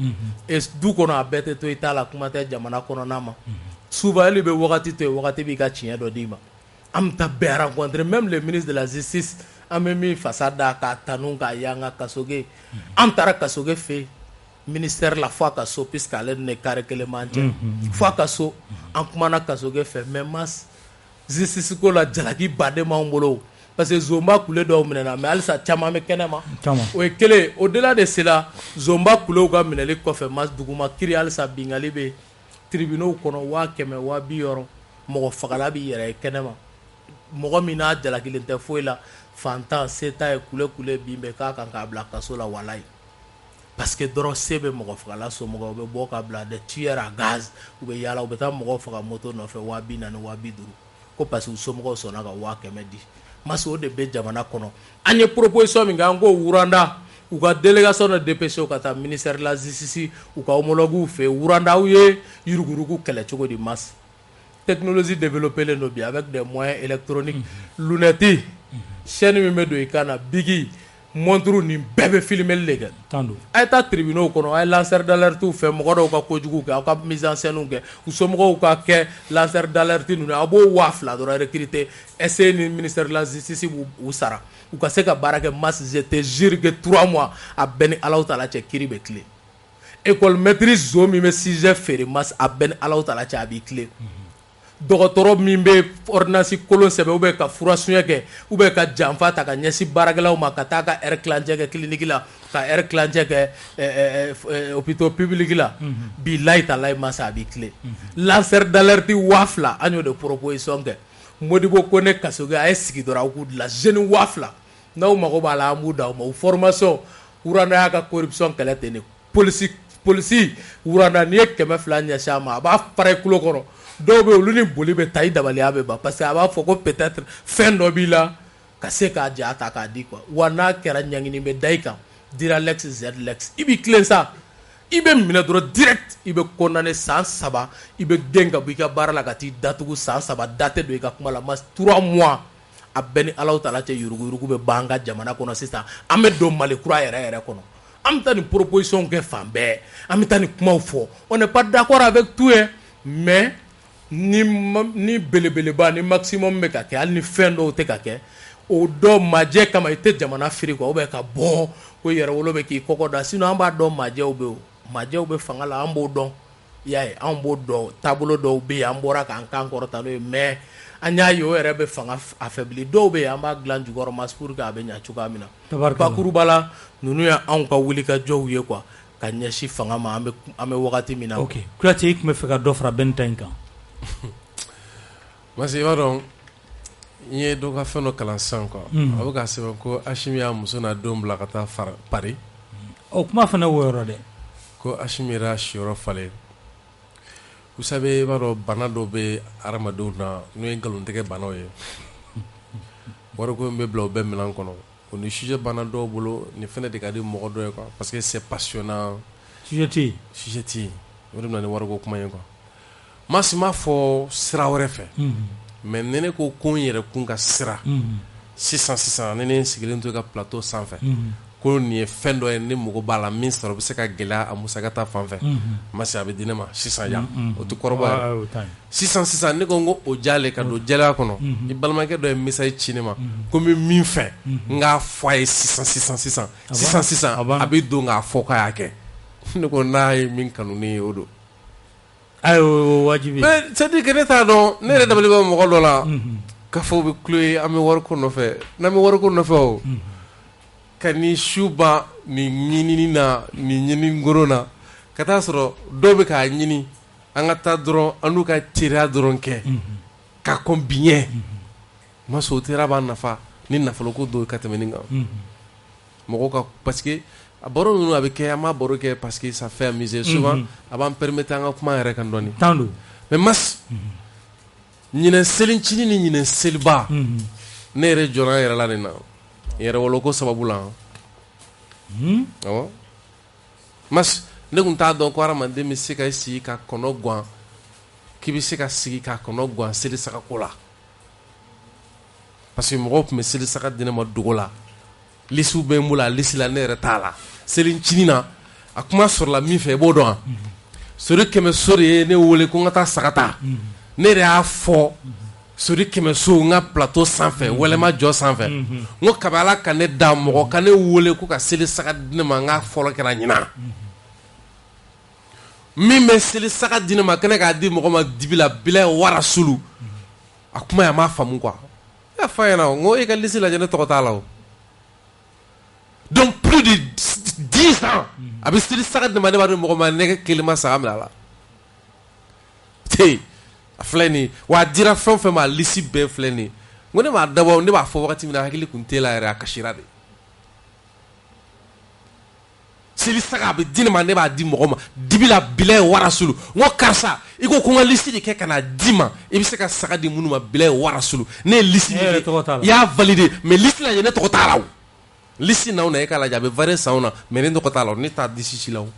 et du kɔnɔ a bɛɛ tɛ to i t'a la kuma tɛ jamana kɔnɔna ma souvent hali bɛ wagati to yen wagati b'i ka tiɲɛ dɔ d'i ma an bɛ taa bɛɛ rencontrer même le ministre de la justice an bɛ min fasa da k'a tanu k'a ye an ka Kasoge an taara Kasoge fɛ yen ministère la fo a ka so puisque ale ni carré kelen man cɛ fo a ka so an kumana Kasoge fɛ mais mas justice ko la jalaki baden b'anw bolo parce que Zomba kule dɔw minɛna mais halisa caman bɛ kɛnɛma o ye kelen au-delà de cela Zomba kulew ka minɛli kɔfɛ mas duguma kiri halisa bingali bɛ tribunaux kɔnɔ 100,000 150 mɔgɔ fagala b'i yɛrɛ ye kɛnɛma mɔgɔ min n'a jalakilen tɛ foyi la fantan se t'a ye kule bin bɛ k'a kan k'a bila kaso la walayi parce que dɔrɔn se bɛ mɔgɔ fagala somɔgɔw u bɛ bɔ k'a bila des tueurs à gaz u bɛ yaala u bɛ taa mɔgɔw faga moto nɔfɛ 40,000 50,000 ko parce que u somɔgɔw sɔnna ka 100,000 di masi o de bɛ jamana kɔnɔ an ye proposition min kɛ an ko wuranda u ka délégation de dépêché ka taa ministère de la justice u ka homologues fɛ wuranda u ye yurugurugu kɛlɛ cogo di masi technologie développée len do bi avec des moyens électroniques lunettes chaîne min bɛ don i kan na bigi montre ni bɛɛ bɛ filmer le kɛ a ye taa tribunaux kɔnɔ a ye lanceur d'alerte fɛ mɔgɔ dɔw ka kojugu kɛ aw ka mise en scène kɛ u somɔgɔw ka kɛ lanceur d'alerte ninnu a b'o 2,000 dɔrɔn recruter essayer ni ministère de la justice b'u sara u ka se ka baara kɛ masse je te jure que 3 mois a bɛɛ ni Alahu Taala cɛ kiiri bɛ tilen école maîtrise zo min bɛ sujet feere masse a bɛɛ ni Alahu Taala cɛ a b'i tilen dɔgɔtɔrɔ min bɛ ordonnance kolon sɛbɛn ou bien ka furasuɲɛ kɛ ou bien ka janfa ta ka ɲɛsin baarakɛlaw ma ka taa ka heure kilancɛ kɛ clinique la ka heure kilancɛ kɛ hôpitaux publics la bilahi talahi masa a b'i tilen lanceur d'alerte 2,000 an y'o de proposition kɛ Modibo Kone Kasoge a ye sigi dɔrɔn aw k'u dilan jeune 2,000 n'aw mago b'a la an b'u d'aw ma u formation Wuranda y'a ka corruption kɛlɛ ten de polisi Wuranda n'i ye 200 ɲɛsin a ma a b'a fara i kulo kɔrɔ dɔw bɛ olu ni boli bɛ taa i dabaliya bɛ ban parce que a b'a fɔ ko peut-être fɛn dɔ b'i la ka se k'a ja ta k'a di quoi wa n'a kɛra ɲangini bɛ da i kan dira lex z lex i b'i tilen sa i bɛ minɛ dɔrɔn direct i bɛ condamné san 3 i bɛ gɛn ka bɔ i ka baara la ka t'i datugu san 3 da tɛ don i ka kuma la mas 3 mois a bɛɛ ni Alahu Taala cɛ yurugu bɛ ban an ka jamana kɔnɔ sisan an bɛ don Mali kura yɛrɛ kɔnɔ an bɛ taa ni proposition kɛ fan bɛɛ an bɛ taa ni kumaw fɔ on n'est pas d'accord avec tout mais ni belebeleba ni maximum bɛ ka kɛ hali ni fɛn dɔw tɛ ka kɛ o dɔ majɛ kama i tɛ jamana firi quoi ou bien ka bɔ ko yɛrɛwolo bɛ k'i kɔkɔ da sinon an b'a dɔn majɛw bɛ o majɛw bɛ fanga la an b'o dɔn i y'a ye anw b'o dɔn taabolo dɔw bɛ yen an bɔra k'an kan kɔrɔta n'o ye mais an y'a ye o yɛrɛ bɛ fanga affaibli dɔw bɛ yen an b'a dilan jukɔrɔ mas pour que a bɛ ɲɛ cogoya min na bakuruba la ninnu ye anw ka wulikajɔw ye quoi ka ɲɛsin fanga ma an bɛ wagati min na. ok Kuyate i tun bɛ fɛ ka dɔ fara Bɛn ta in kan. Parce que i b'a dɔn n ye dɔ ka fɛn dɔ kalan sisan quoi a bɛ k'a sɛbɛn ko Asimi y'a muso n'a denw bila ka taa Paris o kuma fana y'o yɔrɔ dɛ ko Asimi yɛrɛ y'a siyɔrɔ falen vous savez i b'a dɔn bana dɔw bɛ hadamadenw na n'o ye nkalontigɛ banaw ye wariko in bɛ bila o bɛɛ minɛn kɔnɔ o ni sujet bana dɔw bolo nin fɛnɛ de ka di mɔgɔ dɔ ye quoi parce que c'est passionnant sujet tɛ yen o de bɛ na ni wariko kuma ye quoi Masi m'a fɔ sira wɛrɛ fɛ mais ni ne ko ko n yɛrɛ kun ka sira sisan ne n sigilen to ka plateau sanfɛ ko nin ye fɛn dɔ ye ne mago b'a la min sɔrɔ o bɛ se ka gɛlɛya a musakata fan fɛ Masi a bɛ di ne ma sisan yan o tɛ kɔrɔbɔ yɛrɛ sisan ne ko n ko o jalen ka don jɛlenya kɔnɔ i balimakɛ dɔ ye message ci ne ma ko n bɛ min fɛ n k'a fɔ a ye sisan a bɛ don k'a fɔ k'a y'a kɛ ne ko n'a ye min kanu ne ye o don. Ayo wajibi mais c'est-à-dire que ne t'a dɔn ne yɛrɛ dabali bɛ mɔgɔ dɔ la k'a fɔ u bɛ kulo ye an bɛ wariko nɔfɛ n'an bɛ wariko nɔfɛ o ka nin su ban nin ɲinini na nin ɲini ngoro na ka taa sɔrɔ dɔw bɛ k'a ɲini an ka taa dɔrɔn an n'u ka teriya dɔrɔn kɛ ka kɔn biɲɛ maso teriya b'a nafa ni nafoloko dɔw ka tɛmɛ nin kan mɔgɔw ka parce que a baro ninnu a bɛ kɛ an b'a baro kɛ parce que ça fait amuser souvent a b'an permettre an ka kuma yɛrɛ kan dɔɔni tan don mais Masi ɲinɛ selincini ni ɲinɛ seliba ne yɛrɛ jɔra n yɛrɛ la nin na yɛrɛ woloko sababu la awɔ Masi ne tun t'a dɔn ko hadamaden bɛ se ka sigi ka kɔnɔ gan k'i bɛ se ka sigi ka kɔnɔ gan selisagako la parce que mɔgɔw tun bɛ selisaga di ne ma dogo la lisiw bɛ n bolo a lisi la ne yɛrɛ t'a la selincini na a kuma sɔrɔla min fɛ i b'o dɔn wa sori kɛmɛ so de ye ne wele ko n ka taa saga ta ne yɛrɛ y'a fɔ sori kɛmɛ so n ka plateau sanfɛ wɛlɛma jɔ sanfɛ n ko kabi Ala ka ne da mɔgɔ ka ne wele ko ka selisaga di ne ma n ka fɔlɔ kɛra ɲinan min bɛ selisaga di ne ma kɛnɛ k'a di mɔgɔ ma dibi la bilahi warasulu a kuma a m'a faamu quoi i y'a fɔ a ɲɛna o n ko e ka lisi lajɛ ne tɔgɔ t'a la o donc plus de 10 ans a bɛ selisaga di ne ma ne b'a dɔn mɔgɔ ma ne kelen ma saga minɛ a la te a filɛ nin wa a dira fɛn o fɛn ma a lisi bɛɛ filɛ nin ngo ne b'a dabɔ ne b'a fɔ wagati min na hakili kun tɛ la yɛrɛ a kasira de seli saga a bɛ di ne ma ne b'a di mɔgɔ ma dibi la bila ye warasulu n ko karisa i ko n ka liste de kɛ ka na di ma i bɛ se ka saga di minnu ma bila ye warasulu ne ye liste de kɛ i y'a validé mais liste la ne tɔgɔ t'a la o liste n'aw na e k'a lajɛ a bɛ varier san na mais ne tɔgɔ t'a la ne t'a di si la o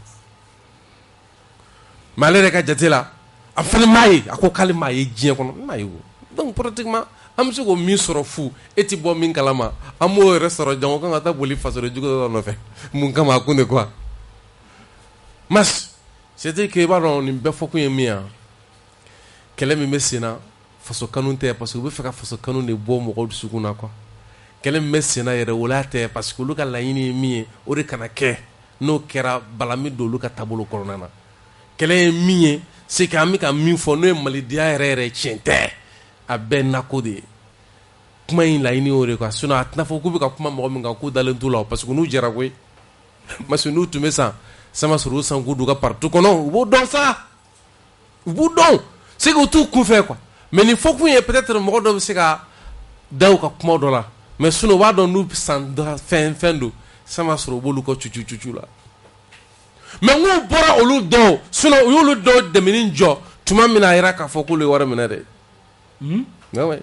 mais ale yɛrɛ ka jate la a fana m'a ye a ko k'ale m'a ye diɲɛ kɔnɔ ne m'a ye o donc pratiquement an bɛ se k'o min sɔrɔ fu e tɛ bɔ min kalama an b'o yɛrɛ sɔrɔ jango kan ka taa boli fasoden jugu dɔ nɔfɛ mun kama a kun de quoi mas c'est-à-dire que i b'a dɔn nin bɛɛ fɔkun ye min ye kɛlɛ min bɛ sen na faso kanu tɛ parce que u bɛ fɛ ka faso kanu de bɔ mɔgɔw dusukun na quoi kɛlɛ min bɛ sen na yɛrɛ o la tɛ parce que olu ka laɲini ye min ye o de kana kɛ n'o kɛra bala min don olu ka taabolo kɔnɔna na kɛlɛ ye min ye c'est que an bɛ ka min fɔ n'o ye malidenya yɛrɛ yɛrɛ tiɲɛ tɛ a bɛɛ nako de ye kuma in laɲini o de quoi sinon a tɛna fɔ k'u bɛ ka kuma mɔgɔ min kan k'u dalen t'u la parce que n'u jɛra koyi parce que n'u tun bɛ san sama sɔrɔ u san k'u don u ka parti kɔnɔ u b'o dɔn sa u b'u dɔn c'est que u t'u kun fɛ quoi mais nin fɔkun ye peut-être mɔgɔ dɔ bɛ se ka da u ka kuma dɔ la mais sinon u b'a dɔn n'u san fɛn don sama sɔrɔ u b'olu ka cucu la mais n'u bɔra olu dɔw sinon u y'olu dɔw dɛmɛni jɔ tuma min na a yɛrɛ k'a fɔ k'olu ye wari minɛ dɛ ouais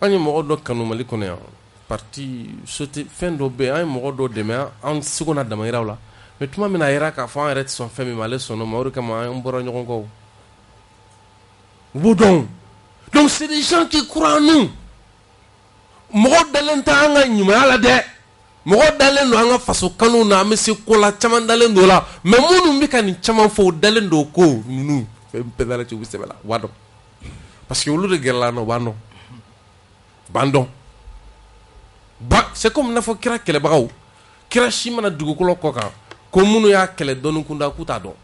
an ye mɔgɔ dɔ kanu Mali kɔnɔ yan parti sauté fɛn dɔ bɛ yen an ye mɔgɔ dɔ dɛmɛ an seko n'a damayiraw la mais tuma min na a yɛrɛ k'a fɔ an yɛrɛ tɛ sɔn fɛn min ma ale sɔnn'o ma o de kama an bɔra ɲɔgɔn kɔ u b'o dɔn donc c'est des gens qui croient en nous mɔgɔ dalen tɛ an ka ɲumanya la dɛ mɔgɔ dalen don an ka faso kanu na an bɛ se ko la caman dalen don o la mais minnu bɛ ka nin caman fɔ o dalen don o ko ninnu fɛn bɛɛ bɛ ala cɛ u bɛ sɛbɛn la u b'a dɔn parce que olu de gɛrɛla an na u b'an dɔn b'an dɔn ba c'est comme n'a fɔ kira kɛlɛbagaw kira si mana dugukolo kɔ kan ko minnu y'a kɛlɛ dɔɔni kunda k'u t'a dɔn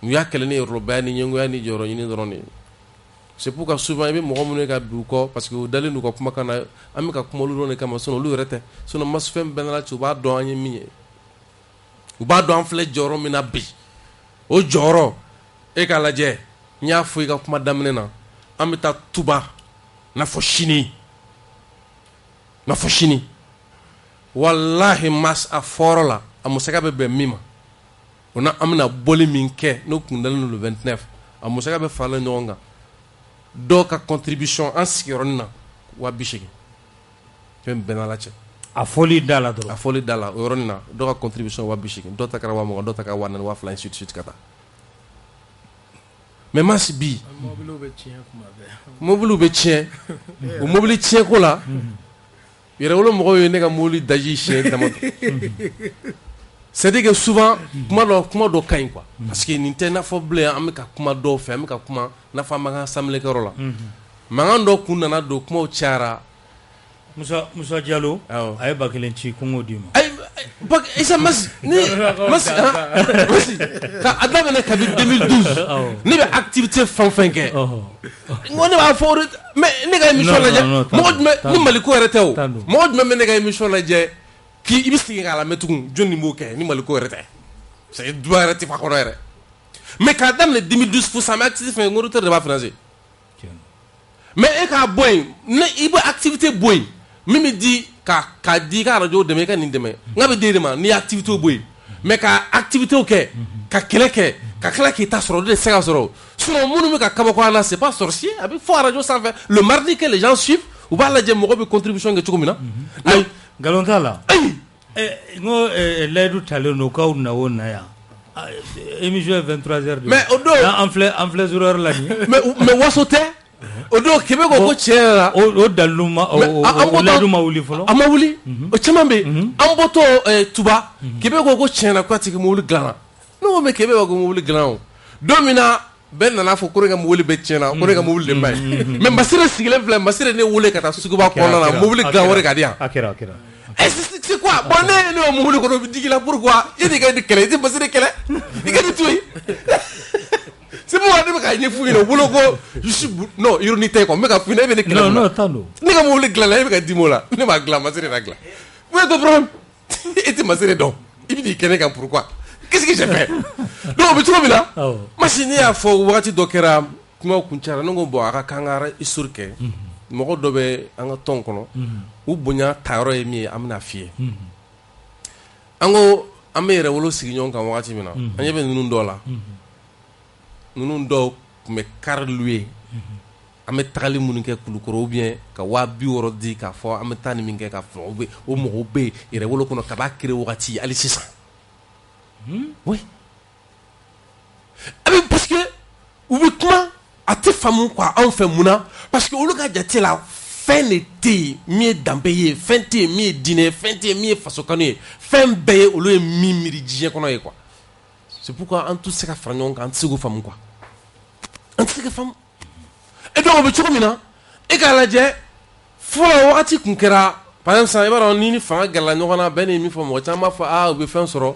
u y'a kɛlɛ ni yɔrɔbaya ni ɲɛngoya ni jɔyɔrɔ ɲini dɔrɔn de c'est pourquoi souvent i bɛ mɔgɔ minnu ye ka bi u kɔ parce que u dalen d'u ka kumakan na an bɛ ka kuma olu dɔrɔn de kama sinon olu yɛrɛ tɛ sinon masufɛn bɛɛ n'a cɛ u b'a dɔn an ye min ye u b'a dɔn an filɛ jɔyɔrɔ min na bi o jɔyɔrɔ e k'a lajɛ n y'a fɔ i ka kuma daminɛ na an bɛ taa tuba n'a fɔ sini wallahi mas a fɔrɔ la a musaka bɛ bɛn min ma o na an bɛna bɔli min kɛ n'o kun dalen don le 29 a musaka bɛ faralen ɲɔgɔn kan dɔw ka contribution an sigiyɔrɔnin na 280 fɛn bɛɛ n'ala cɛ a fɔli da la dɔrɔn a fɔli da la o yɔrɔnin na dɔw ka contribution 280 dɔw ta kɛra 20 dɔw ta kɛra 40 20 ainsi de suite ka taa mais mas bi mobiliw bɛ tiɲɛ o mobili tiɲɛko la yɛrɛwolo mɔgɔw ye ne ka mobili daji siɲɛ dama c'est-à-dire que souvent kuma dɔ ka ɲi quoi parce que nin tɛ i n'a fɔ bilen an bɛ ka kuma dɔw fɛ an bɛ ka kuma i n'a fɔ an b'an ka sanmelekɛyɔrɔ la mankan dɔ kun nana don kumaw cayara Musa Diallo a ye 1000 ci kungo di ma isa masi ka a daminɛ kabi 2012 ne bɛ activité fɛn o fɛn kɛ n ko ne b'a fɔ mais ne ka émission lajɛ mɔgɔ jumɛn ni Maliko yɛrɛ tɛ o mɔgɔ jumɛn bɛ ne ka émission lajɛ k'i bɛ segin k'a lamɛn tugun jɔn ni b'o kɛ ni Maliko yɛrɛ tɛ c'est que duba yɛrɛ tɛ fa kɔnɔ yɛrɛ mais k'a daminɛ 2012 fo sa n bɛ activité fɛn Ngorotɛ de b'a financer mais e k'a bɔ yen ne i bɛ activité bɔ yen min bɛ di k'a di i ka radio dɛmɛ i ka nin dɛmɛ n ka bɛ di e de ma n'i ye activité bɔ yen mais ka activité kɛ ka kɛlɛ kɛ ka tila k'i ta sɔrɔ o de tɛ se ka sɔrɔ sinon minnu bɛ ka kabako an na c'est pas sorcier a bɛ fɔ radio sanfɛ le mardi que les gens suivent u b'a lajɛ mɔgɔ bɛ contribution kɛ cogo min na. ayi nkalon t'a la n ko layidu talen don k'aw na o na yan émission ye 23h de mais o don an filɛ zoro la nin mais waso tɛ o don kɛmɛ ko tiɲɛ yɛrɛ la o dalilu ma o layidu ma wuli fɔlɔ a ma wuli o caman bɛ yen an bɔtɔ tuba kɛmɛ ko tiɲɛ na k'a tigi mobili dilanna ne ko mais kɛmɛ ko mobili dilanna o don min na bɛɛ nana fɔ ko ne ka mobili bɛ tiɲɛna ko ne ka mobili de ma ɲi mais Masire sigilen filɛ Masire ne wele ka taa suguba kɔnɔna na mobili dilan wari ka di yan. a kɛra c'est quoi bon ne y'o mobili kɔnɔ digi la pourquoi i de ka di kɛlɛ i tɛ Masire kɛlɛ i ka di to yen c'est pourquoi ne bɛ ka ɲɛf'u ɲɛna u bolo ko je suis non ironie tɛ quoi n bɛ ka f'u ɲɛna e bɛ ne kɛlɛ mun na ne ka mobili dilanna e bɛ ka di m'o la ne m'a dilan Masire y'a dilan où est ton problème e tɛ Masire dɔn i bɛ n'i kɛ ne kan pourquoi qu'est-ce que j'ai fait donc o bɛ cogo min na machine y'a fɔ wagati dɔ kɛra kuma kun cayara ne ko bon a ka kan ka histoire kɛ mɔgɔ dɔ bɛ an ka tɔn kɔnɔ u bonya tayɔrɔ ye min ye an bɛna f'i ye an ko an bɛ yɛrɛwolo sigi ɲɔgɔn kan wagati min na an ɲɛ bɛ ninnu dɔw la ninnu dɔw tun bɛ kari lu ye an bɛ tagali minnu kɛ Kulukɔrɔ ou bien ka 200 di k'a fɔ an bɛ taa ni min kɛ ka fɔ o mɔgɔw bɛ yɛrɛwolo kɔnɔ ka b'a créer wagati hali sisan oui parce que u bɛ kuma a tɛ faamu quoi anw fɛ mun na parce que olu ka jate la fɛn de tɛ yen min ye danbe ye fɛn tɛ yen min ye diinɛ ye fɛn tɛ yen min ye fasokanu ye fɛn bɛɛ ye olu ye min miiri diɲɛ kɔnɔ ye quoi c'est pourquoi an tɛ se ka fara ɲɔgɔn kan an tɛ se k'o faamu quoi an tɛ se ka faamu et donc o bɛ cogo min na e k'a lajɛ fɔlɔ wagati kun kɛra par exemple i b'a dɔn ni fanga gɛrɛla ɲɔgɔn na bɛɛ ni min fɔ mɔgɔ caman b'a fɔ u bɛ fɛn sɔrɔ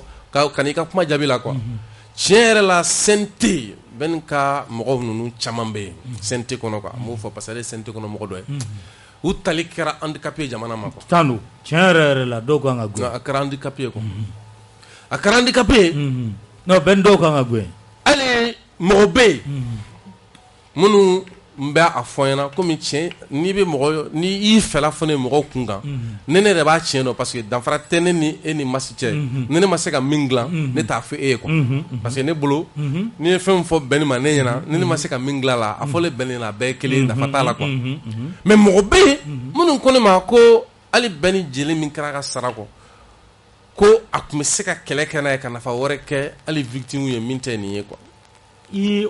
ka n'i ka kuma jaabi la quoi tiɲɛ yɛrɛ la CNT bɛɛ ni ka mɔgɔw ninnu caman bɛ yen CNT kɔnɔ quoi n b'o fɔ parce que ale ye CNT kɔnɔ mɔgɔ dɔ ye u tali kɛra handicapé jamana ma quoi tan don tiɲɛ yɛrɛ la dɔw kan ka gɛn a kɛra handicapé quoi a kɛra handicapé non bɛɛ ni dɔw kan ka gɛn hali mɔgɔ bɛ yen minnu n bɛ a fɔ n ɲɛna komi tiɲɛ n'i bɛ mɔgɔ ni i fɛla fɔ ne mɔgɔw kun kan ne yɛrɛ b'a tiɲɛ dɔn parce que danfara tɛ ne ni e ni masi cɛ ni ne ma se ka min dilan ne t'a fɔ e ye quoi parce que ne bolo n'i ye fɛn fɔ bɛnni ma ne ɲɛna ni ne ma se ka min dilan la a fɔlen bɛnni la a bɛɛ ye kelen nafa t'a la quoi mais mɔgɔ bɛ yen minnu ko ne ma ko hali bɛnni jeli min kɛra a ka sara kɔ ko a tun bɛ se ka kɛlɛ kɛ n'a ye ka nafa wɛrɛ kɛ hali victime ye min tɛ nin ye quoi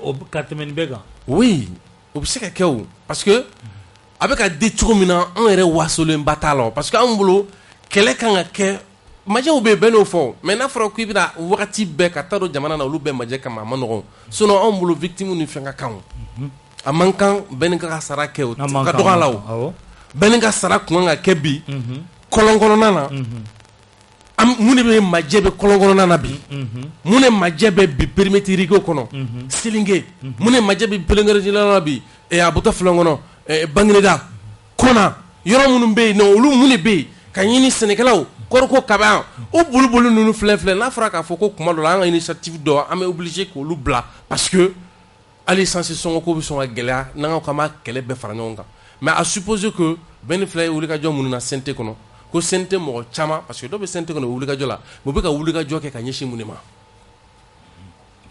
o ka tɛmɛ nin bɛɛ kan oui o bɛ se ka kɛ o parce que a bɛ ka di cogo min na an yɛrɛ wasolenba t'a la parce que anw bolo kɛlɛ kan ka kɛ majɛw bɛ yen bɛɛ n'o fɔ mais n'a fɔra k'i bɛna wagati bɛɛ ka taa don jamana na olu bɛɛ majɛ kama a ma nɔgɔn sinon anw bolo victime ni fɛn ka kan o a man kan bɛɛ ni ka sara kɛ o ka dɔgɔ a la o bɛɛ ni ka sara kun kan ka kɛ bi kɔlɔn kɔnɔna na mun de bɛ majɛ bɛ kɔlɔn kɔnɔna na bi mun de majɛ bɛ bi périmètre kɔnɔ Silinge mun de majɛ bɛ périmètre na bi a bɔtɔ filɛ kɔnɔ Bangineda Kɔna yɔrɔ minnu bɛ yen nɔ olu mun de bɛ yen ka ɲini sɛnɛkɛlaw kɔriko kaba yan o boli ninnu filɛ n'a fɔra k'a fɔ ko kuma dɔ la an ka initiative dɔ an bɛ obligé k'olu bila parce que hali sansi sɔngɔko bɛ sɔn ka gɛlɛya n'an ka ma kɛlɛ bɛɛ fara ɲɔgɔn kan mais à supposer que bɛnni filɛ ye wulikajɔ minnu na CNT kɔnɔ ko CNT mɔgɔ caman parce que dɔw bɛ CNT kɔnɔ wulikajɔ la mais u bɛ ka wulikajɔ kɛ ka ɲɛsin mun de ma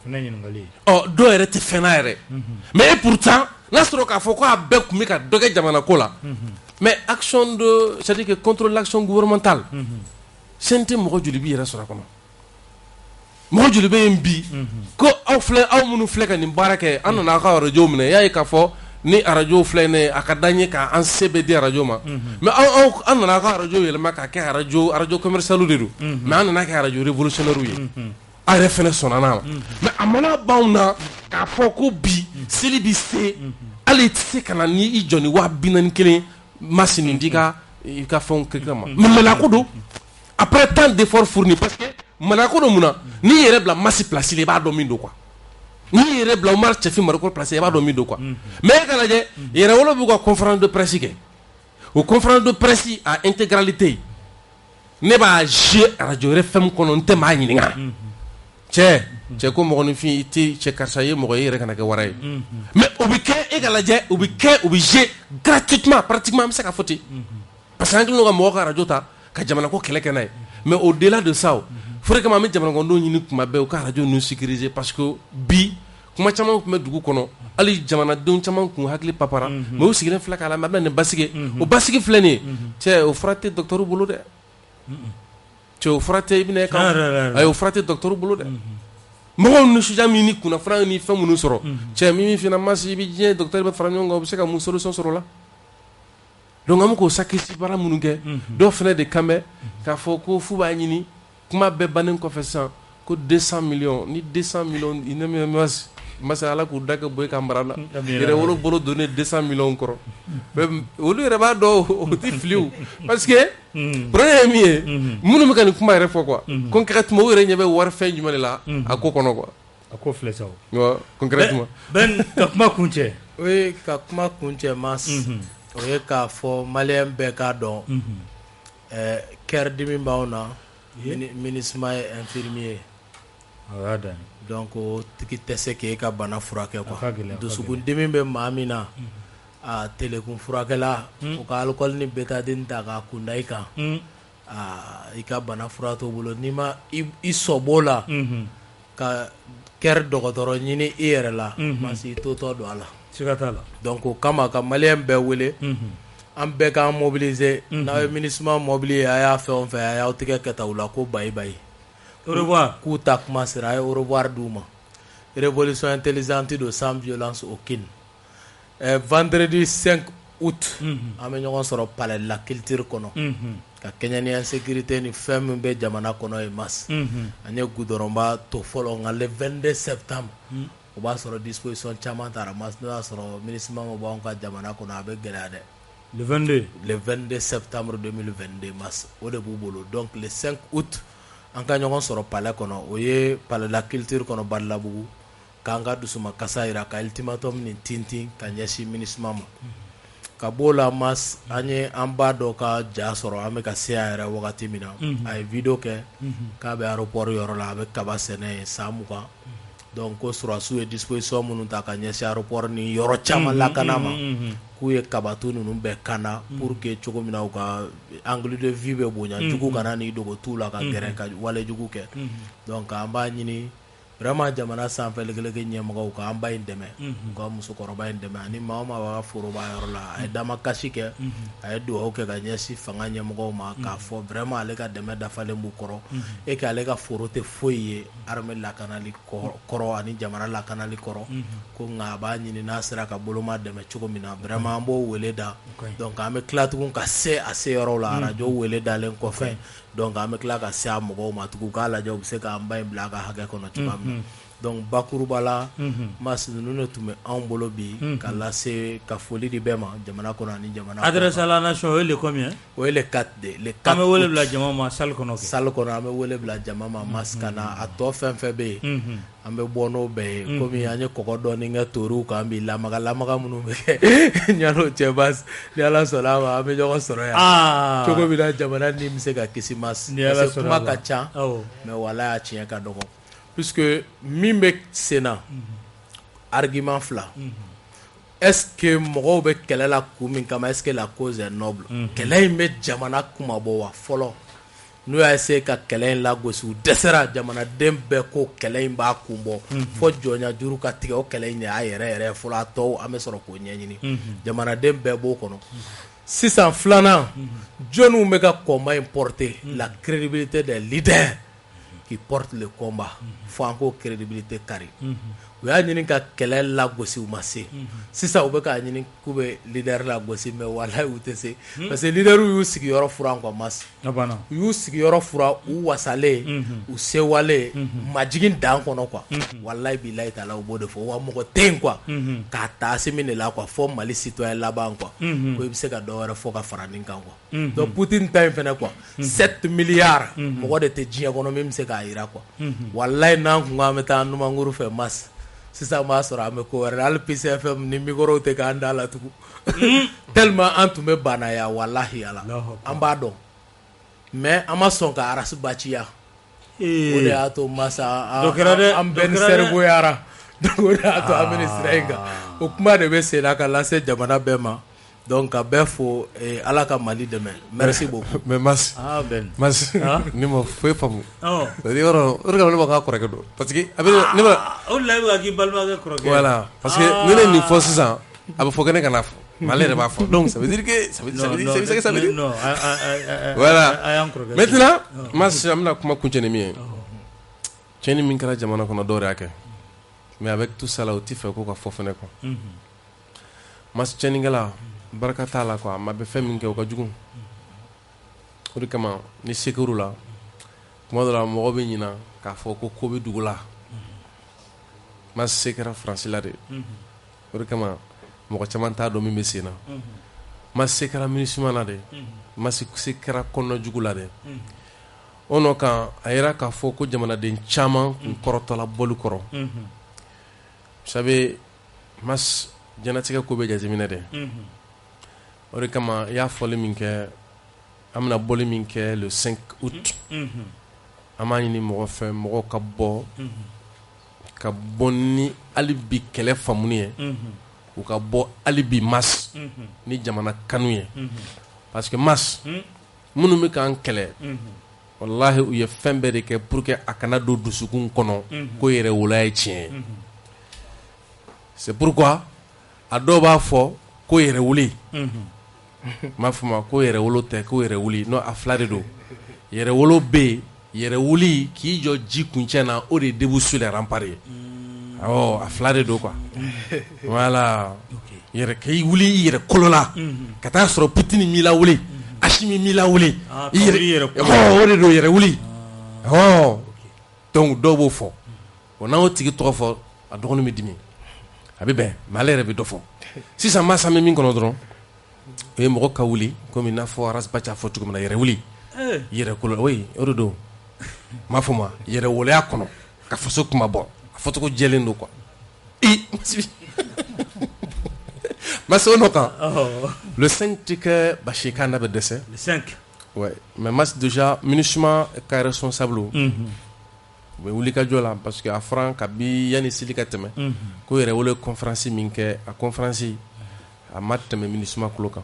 dɔw yɛrɛ tɛ fɛn na yɛrɛ mais et pourtant n'a sɔrɔ k'a fɔ ko a bɛɛ tun bɛ ka dɔ kɛ jamana ko la mais action de c'est-à-dire que contre l'action gouvernementale CNT mɔgɔ joli b'i yɛrɛ sɔrɔ a kɔnɔ mɔgɔ joli bɛ yen bi ko aw minnu filɛ ka nin baara kɛ an nana aw ka radio minɛ y'a ye k'a fɔ ni radio filɛ ne a ka d'an ye k'an se bɛ di radio ma mais an nana aw ka radio yɛlɛma k'a kɛ radio commercial de don mais an nana kɛ radio révolutionnaire ye a yɛrɛ fɛnɛ sɔnna n'a ma mais a mana b'anw na k'a fɔ ko bi seli bi se hali i tɛ se ka na ni i jɔ ni 241 masi nin di i ka fɛnw kɛ kama mais mɛlɛko don après tant d'efforts fournis parce que mɛlɛko don mun na n'i yɛrɛ bila masi place la i b'a dɔn min don quoi n'i yɛrɛ bila Umar Cɛfin Mariko place la i b'a dɔn min don quoi mais e ka lajɛ yɛrɛwolo b'u ka conférence de presse kɛ o conférence de presse a intégralité ne b'a jouer radio RFM kɔnɔ n tɛ maa ɲininka cɛ ko mɔgɔninfin i tɛ cɛ karisa ye mɔgɔ ye yɛrɛ kana kɛ wara ye mais o bɛ kɛ e ka lajɛ o bɛ jouer gratuitement pratiquement an bɛ se ka fɔ ten parce que an kɛlen don ka mɔgɔ ka radio ta ka jamana ko kɛlɛ kɛ n'a ye mais au delà de ça o fo de kama an bɛ jamana kɔnɔdenw ɲini kuma bɛɛ u ka radio ninnu sécuriser parce que bi kuma caman tun bɛ dugu kɔnɔ hali jamanadenw caman kun hakili papara mais u sigilen filɛ k'a la mais a bɛna nin basigi o basigi filɛ nin ye cɛ o fura tɛ docteur bolo dɛ cɛ o fura tɛ i bɛna e kan ayi o fura tɛ docteur bolo dɛ mɔgɔw nisɔndiya min ni kunnafoniya ni fɛn minnu sɔrɔ cɛ min fana ma se i bɛ diɲɛ docteur bɛ fara ɲɔgɔn kan u bɛ se ka mun solution sɔrɔ o la donc an bɛ k'o sacrifice baara minnu kɛ dɔw fana de kan bɛ k'a fɔ ko f'u b'a ɲini kuma bɛɛ bannen kɔfɛ sisan ko 200 millions ni 200 millions i ne masa ala k'u da kɛ bɔ i ka mara la yɛrɛwolo bolo donné 200 millions kɔrɔ olu yɛrɛ b'a dɔn o tɛ fili o parce que problème ye min ye minnu bɛ ka nin kuma yɛrɛ fɔ quoi concrètement u yɛrɛ ɲɛ bɛ wari fɛn jumɛn de la a ko kɔnɔ quoi a ko filɛ sa o concrètement Ben ka kuma kuncɛ oui ka kuma kuncɛ mas o ye k'a fɔ maliyɛn bɛɛ k'a dɔn kɛri dimi b'anw na MINUSMA ye infirmier donc o tigi tɛ se k'e ka bana furakɛ quoi dusukun dimi bɛ maa min na a telekun furakɛla o ka alcool ni bétadine ta k'a kunda i kan i ka bana fura t'o bolo n'i ma i sɔbɔ la ka kɛri dɔgɔtɔrɔ ɲini i yɛrɛ la parce que i t'o don a la siga t'a la donc o kama ka maliyɛn bɛɛ wele an bɛɛ k'an mobiliser n'aw ye MINUSMA mobili ye a y'a fɛn o fɛn a y'aw tigɛ kɛta u la ko bayi bayi au revoir k'u ta kuma sera a ye au revoir d'u ma révolution intelligente don sans violence aucune vendredi 5 août an bɛ ɲɔgɔn sɔrɔ palais de la culture kɔnɔ ka kɛɲɛ ni insécurité ni fɛn min bɛ jamana kɔnɔ ye mas an ye goudronba to fɔlɔ nka le 22 septembre o b'a sɔrɔ disposition caman taara mas n'o y'a sɔrɔ MINUSMA ma bɔ anw ka jamana kɔnɔ a bɛ gɛlɛya dɛ le 22 septembre 2022 mars o de b'u bolo donc le 5 août an ka ɲɔgɔn sɔrɔ palais kɔnɔ o ye palais de la culture kɔnɔ Badilabugu k'an ka dusuma kasa jira ka ultimatum nin tintin ka ɲɛsin MINUSMA ma ka b'o la mas an b'a dɔ ka ja sɔrɔ an bɛ ka se a yɛrɛ wagati min na a ye video kɛ k'a bɛ aéroport yɔrɔ la a bɛ kaba sɛnɛ yen san 20 donc ko surasiw ye disposition minnu ta ka ɲɛsin aéroport ni yɔrɔ caman lakana ma k'u ye kabatu ninnu bɛɛ kana pour que cogo min na u ka angle de vue bɛ bonya jugu kana ni dogo t'u la ka gɛrɛ ka wale jugu kɛ donc an b'a ɲini vraiment jamana sanfɛ legelege ɲɛmɔgɔw ka an ba in dɛmɛ u ka musokɔrɔba in dɛmɛ ani maa o maa b'a ka foroba yɔrɔ la a ye damakasi kɛ a ye dugawu kɛ ka ɲɛsin fanga ɲɛmɔgɔw ma k'a fɔ vraiment ale ka dɛmɛ dafalen b'u kɔrɔ et que ale ka foro tɛ foyi ye armée lakanali kɔrɔ ani jamana lakanali kɔrɔ ko nka a b'a ɲini n'a sera ka boloma dɛmɛ cogo min na vraiment an b'o wele da donc an bɛ tila tugun ka se a se yɔrɔw la radio wele dalen kɔfɛ donc an bɛ tila ka se a mɔgɔw ma tugun k'a lajɛ u bɛ se k'an ba in bila a ka hakɛ kɔnɔ cogoya min na donc bakuruba la mas ninnu de tun bɛ anw bolo bi ka lase ka foli di bɛɛ ma jamana kɔnɔ ani jamana kɔnɔ. Adresse à la nation o ye le combien? O ye le 4 de le 4 an bɛ wele bila jama ma salle kɔnɔ salle kɔnɔ an bɛ wele bila jama ma mas ka na a tɔ fɛn fɛn bɛ yen an bɛ bɔ n'o bɛɛ ye komi an ye kɔgɔ dɔɔni kɛ toriw kan bi lamaga minnu bɛ kɛ ɲan'o cɛ basi ni Ala sɔnna a ma an bɛ ɲɔgɔn sɔrɔ yan cogo min na jamana ni bɛ se ka kisi mas parce que kuma ka ca mais wala y'a tiɲɛ ka dɔgɔ puisque min bɛ sen na argument fila est-ce que mɔgɔw bɛ kɛlɛ la kun min kama est-ce que la cause est noble kɛlɛ in bɛ jamana kumabɔ wa fɔlɔ n'u y'a essayer ka kɛlɛ in lagosi u dɛsɛra jamanaden bɛɛ ko kɛlɛ in b'a kun bɔ fo jɔnya juru ka tigɛ o kɛlɛ in de y'a yɛrɛ fɔlɔ a tɔw an bɛ sɔrɔ k'o ɲɛɲini jamanaden bɛɛ b'o kɔnɔ sisan filanan jɔnniw bɛ ka combat in porter la crédibilité des leaders qui portent le combat fo an ko crédibilité kari u y'a ɲini ka kɛlɛ lagosi u ma se sisan u bɛ k'a ɲini k'u bɛ leader lagosi mais walahi u tɛ se parce que leaderw y'u sigiyɔrɔ furan quoi mas u y'u sigiyɔrɔ furan u wasalen u sewalen majigin dan kɔnɔ quoi walahi bilahi taala u b'o de fɔ wa mɔgɔ tɛ yen quoi k'a ta Asimi de la quoi fo Mali citoyen laban quoi ko i bɛ se ka dɔ wɛrɛ fɔ ka fara nin kan quoi donc Poutine ta in fɛnɛ quoi 7 milliards mɔgɔ de tɛ diɲɛ kɔnɔ min bɛ se k'a jira quoi walahi n'an kun k'an bɛ taa Numankuru fɛ mas sisan b'a sɔrɔ an bɛ ko wɛrɛ hali PCFM ni micro tɛ k'an da la tugun tellement an tun bɛ banaya walahi ala an b'a dɔn mais an ma sɔn ka arasi baciya o de y'a to masa an bɛɛ ni sɛrigoyara donc o de y'a to an bɛ nin sira in kan o kuma de bɛ sen na ka lase jamana bɛɛ ma donc ka bɛɛ fo Ala ka Mali dɛmɛ merci beaucoup mais mas ni ma foyi faamu yɔrɔ o de kama ne ma k'a kɔrɔkɛ don parce que a bɛ ne ma o de la i bɛ ka k'i balimakɛ kɔrɔkɛ voilà parce que ne ye nin fɔ sisan a bɛ fɔ kɛ ne kana fɔ mais ale yɛrɛ b'a fɔ donc ça veut dire que ça veut dire voilà maintenant mas an bɛna kuma kuncɛ ni min ye tiɲɛni min kɛra jamana kɔnɔ dɔw de y'a kɛ mais avec tout ça là o t'i fɛ ko ka fɔ fɛnɛ quoi mas tiɲɛnikɛla barika t'a la quoi ma bɛ fɛn min kɛ o ka jugu o de kama ni sekuru la tuma dɔ la mɔgɔ bɛ ɲina k'a fɔ ko bɛ dugu la ma se kɛra faransi la de o de kama mɔgɔ caman t'a dɔn min bɛ sen na ma se kɛra MINUSMA la de ma se kɛra kɔnɔna jugu la de o nɔ kan a yɛrɛ k'a fɔ ko jamanaden caman kun kɔrɔtɔla bɔli kɔrɔ vous savez mas jɛnatigɛ ko bɛ jateminɛ dɛ o de kama i y'a fɔli min kɛ an bɛna bɔli min kɛ le 5 août an b'a ɲini mɔgɔ fɛ mɔgɔw ka bɔ ni hali bi kɛlɛ faamuni ye u ka bɔ hali bi mas ni jamana kanu ye parce que mas minnu bɛ k'an kɛlɛ wallahi u ye fɛn bɛɛ de kɛ pour que a kana don dusukun kɔnɔ ko yɛrɛ woloya ye tiɲɛ ye c'est pourquoi a dɔw b'a fɔ ko yɛrɛ wuli m'a fɔ ma ko yɛrɛ wolo tɛ ko yɛrɛ wuli non a fila de don yɛrɛ wolo bɛ yen yɛrɛ wuli k'i jɔ ji kuncɛ na o de ye début sur les remparts ye awɔ a fila de don quoi voilà yɛrɛ k'i wuli i yɛrɛ kolo la ka taa sɔrɔ Poutine m'i lawuli Hachimi m'i lawuli o de don yɛrɛ wuli donc dɔw b'o fɔ bon n'an y'o tigi tɔgɔ fɔ a dɔgɔnin bɛ dimi a bɛ bɛn mais ale yɛrɛ bɛ dɔ fɔ sisan masa bɛ min kɔnɔ dɔrɔn o ye mɔgɔ ka wuli komi i n'a fɔ Arasbachi a fɔ cogo min na yɛrɛ wuli yɛrɛ kolo oui o de don m'a fɔ ma yɛrɛ woloya kɔnɔ ka faso kuma bɔ a fɔcogo jɛlen don quoi Mas on entend. Le 5 que Bachika n'a pas de décès. Le 5. Ouais. Mais Mas déjà, minusma est responsable. Mais où les là parce que à Franck, Kabi, Yann et Silika Teme. Quand il y a eu la conférence, minke, à conférence, à Mat Teme minusma Kloka.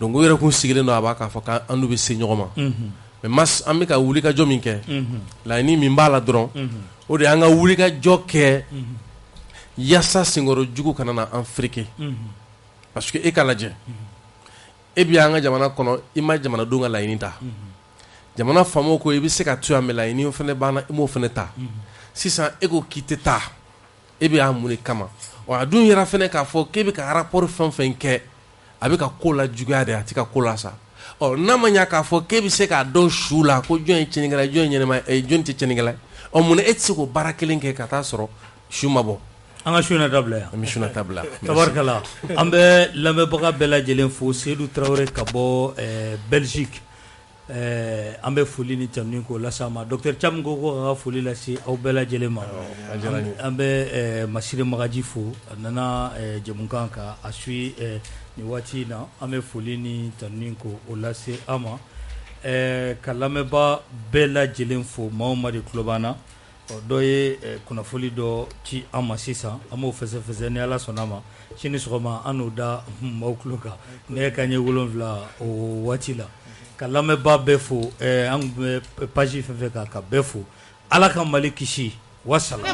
Donc où il y a eu sigilé no abaka, foka, un nouveau seigneur. Mais Mas, amika où les gars minke. La ni mimbala dron. Ou de anga où les gars joke. Yassa singoro jugu kanana Afrique. Parce que e kala je e bi an ka jamana kɔnɔ i ma jamana don ka laɲini ta jamana famo ko i bɛ se ka to yan mais laɲini o fana banna i m'o fana ta sisan e ko k'i tɛ taa e bɛ y'a mun de kama wa a dun yɛrɛ fana k'a fɔ k'e bɛ ka rapport fɛn fɛn kɛ a bɛ ka ko la juguya de a tɛ ka ko la sa n'a ma ɲɛ k'a fɔ k'e bɛ se k'a dɔn su la ko jɔn ye tiɲɛnikɛla jɔn ye ɲɛnɛma jɔn tɛ tiɲɛnikɛla mun na e tɛ se k'o baara kelen kɛ ka taa sɔrɔ su ma bɔ an ka suna dabila yan. An bɛ suna dabila. Tabarikala an bɛ lamɛnbaga bɛɛ lajɛlen fo Seydou Traoré ka bɔ Belgique an bɛ foli ni tanuni k'o las'a ma docteur Thiam ko k'a ka foli lase aw bɛɛ lajɛlen ma an bɛ Masire Magaji fo a nana jɛmukan kan a suit nin waati in na an bɛ foli ni tanuni k'o lase a ma ka lamɛnbaga bɛɛ lajɛlen fo maa o maa de tulo b'an na dɔ ye kunnafoni dɔ ci an ma sisan an b'o fɛsɛfɛsɛ ni Ala sɔnna ma sini sɔgɔma an n'o da maaw tulo kan nɛgɛ kanɲɛ 7 o waati la ka lamɛnbaa bɛɛ fo an bɛ page fɛn fɛn kan ka bɛɛ fo Ala ka Mali kisi wassalam.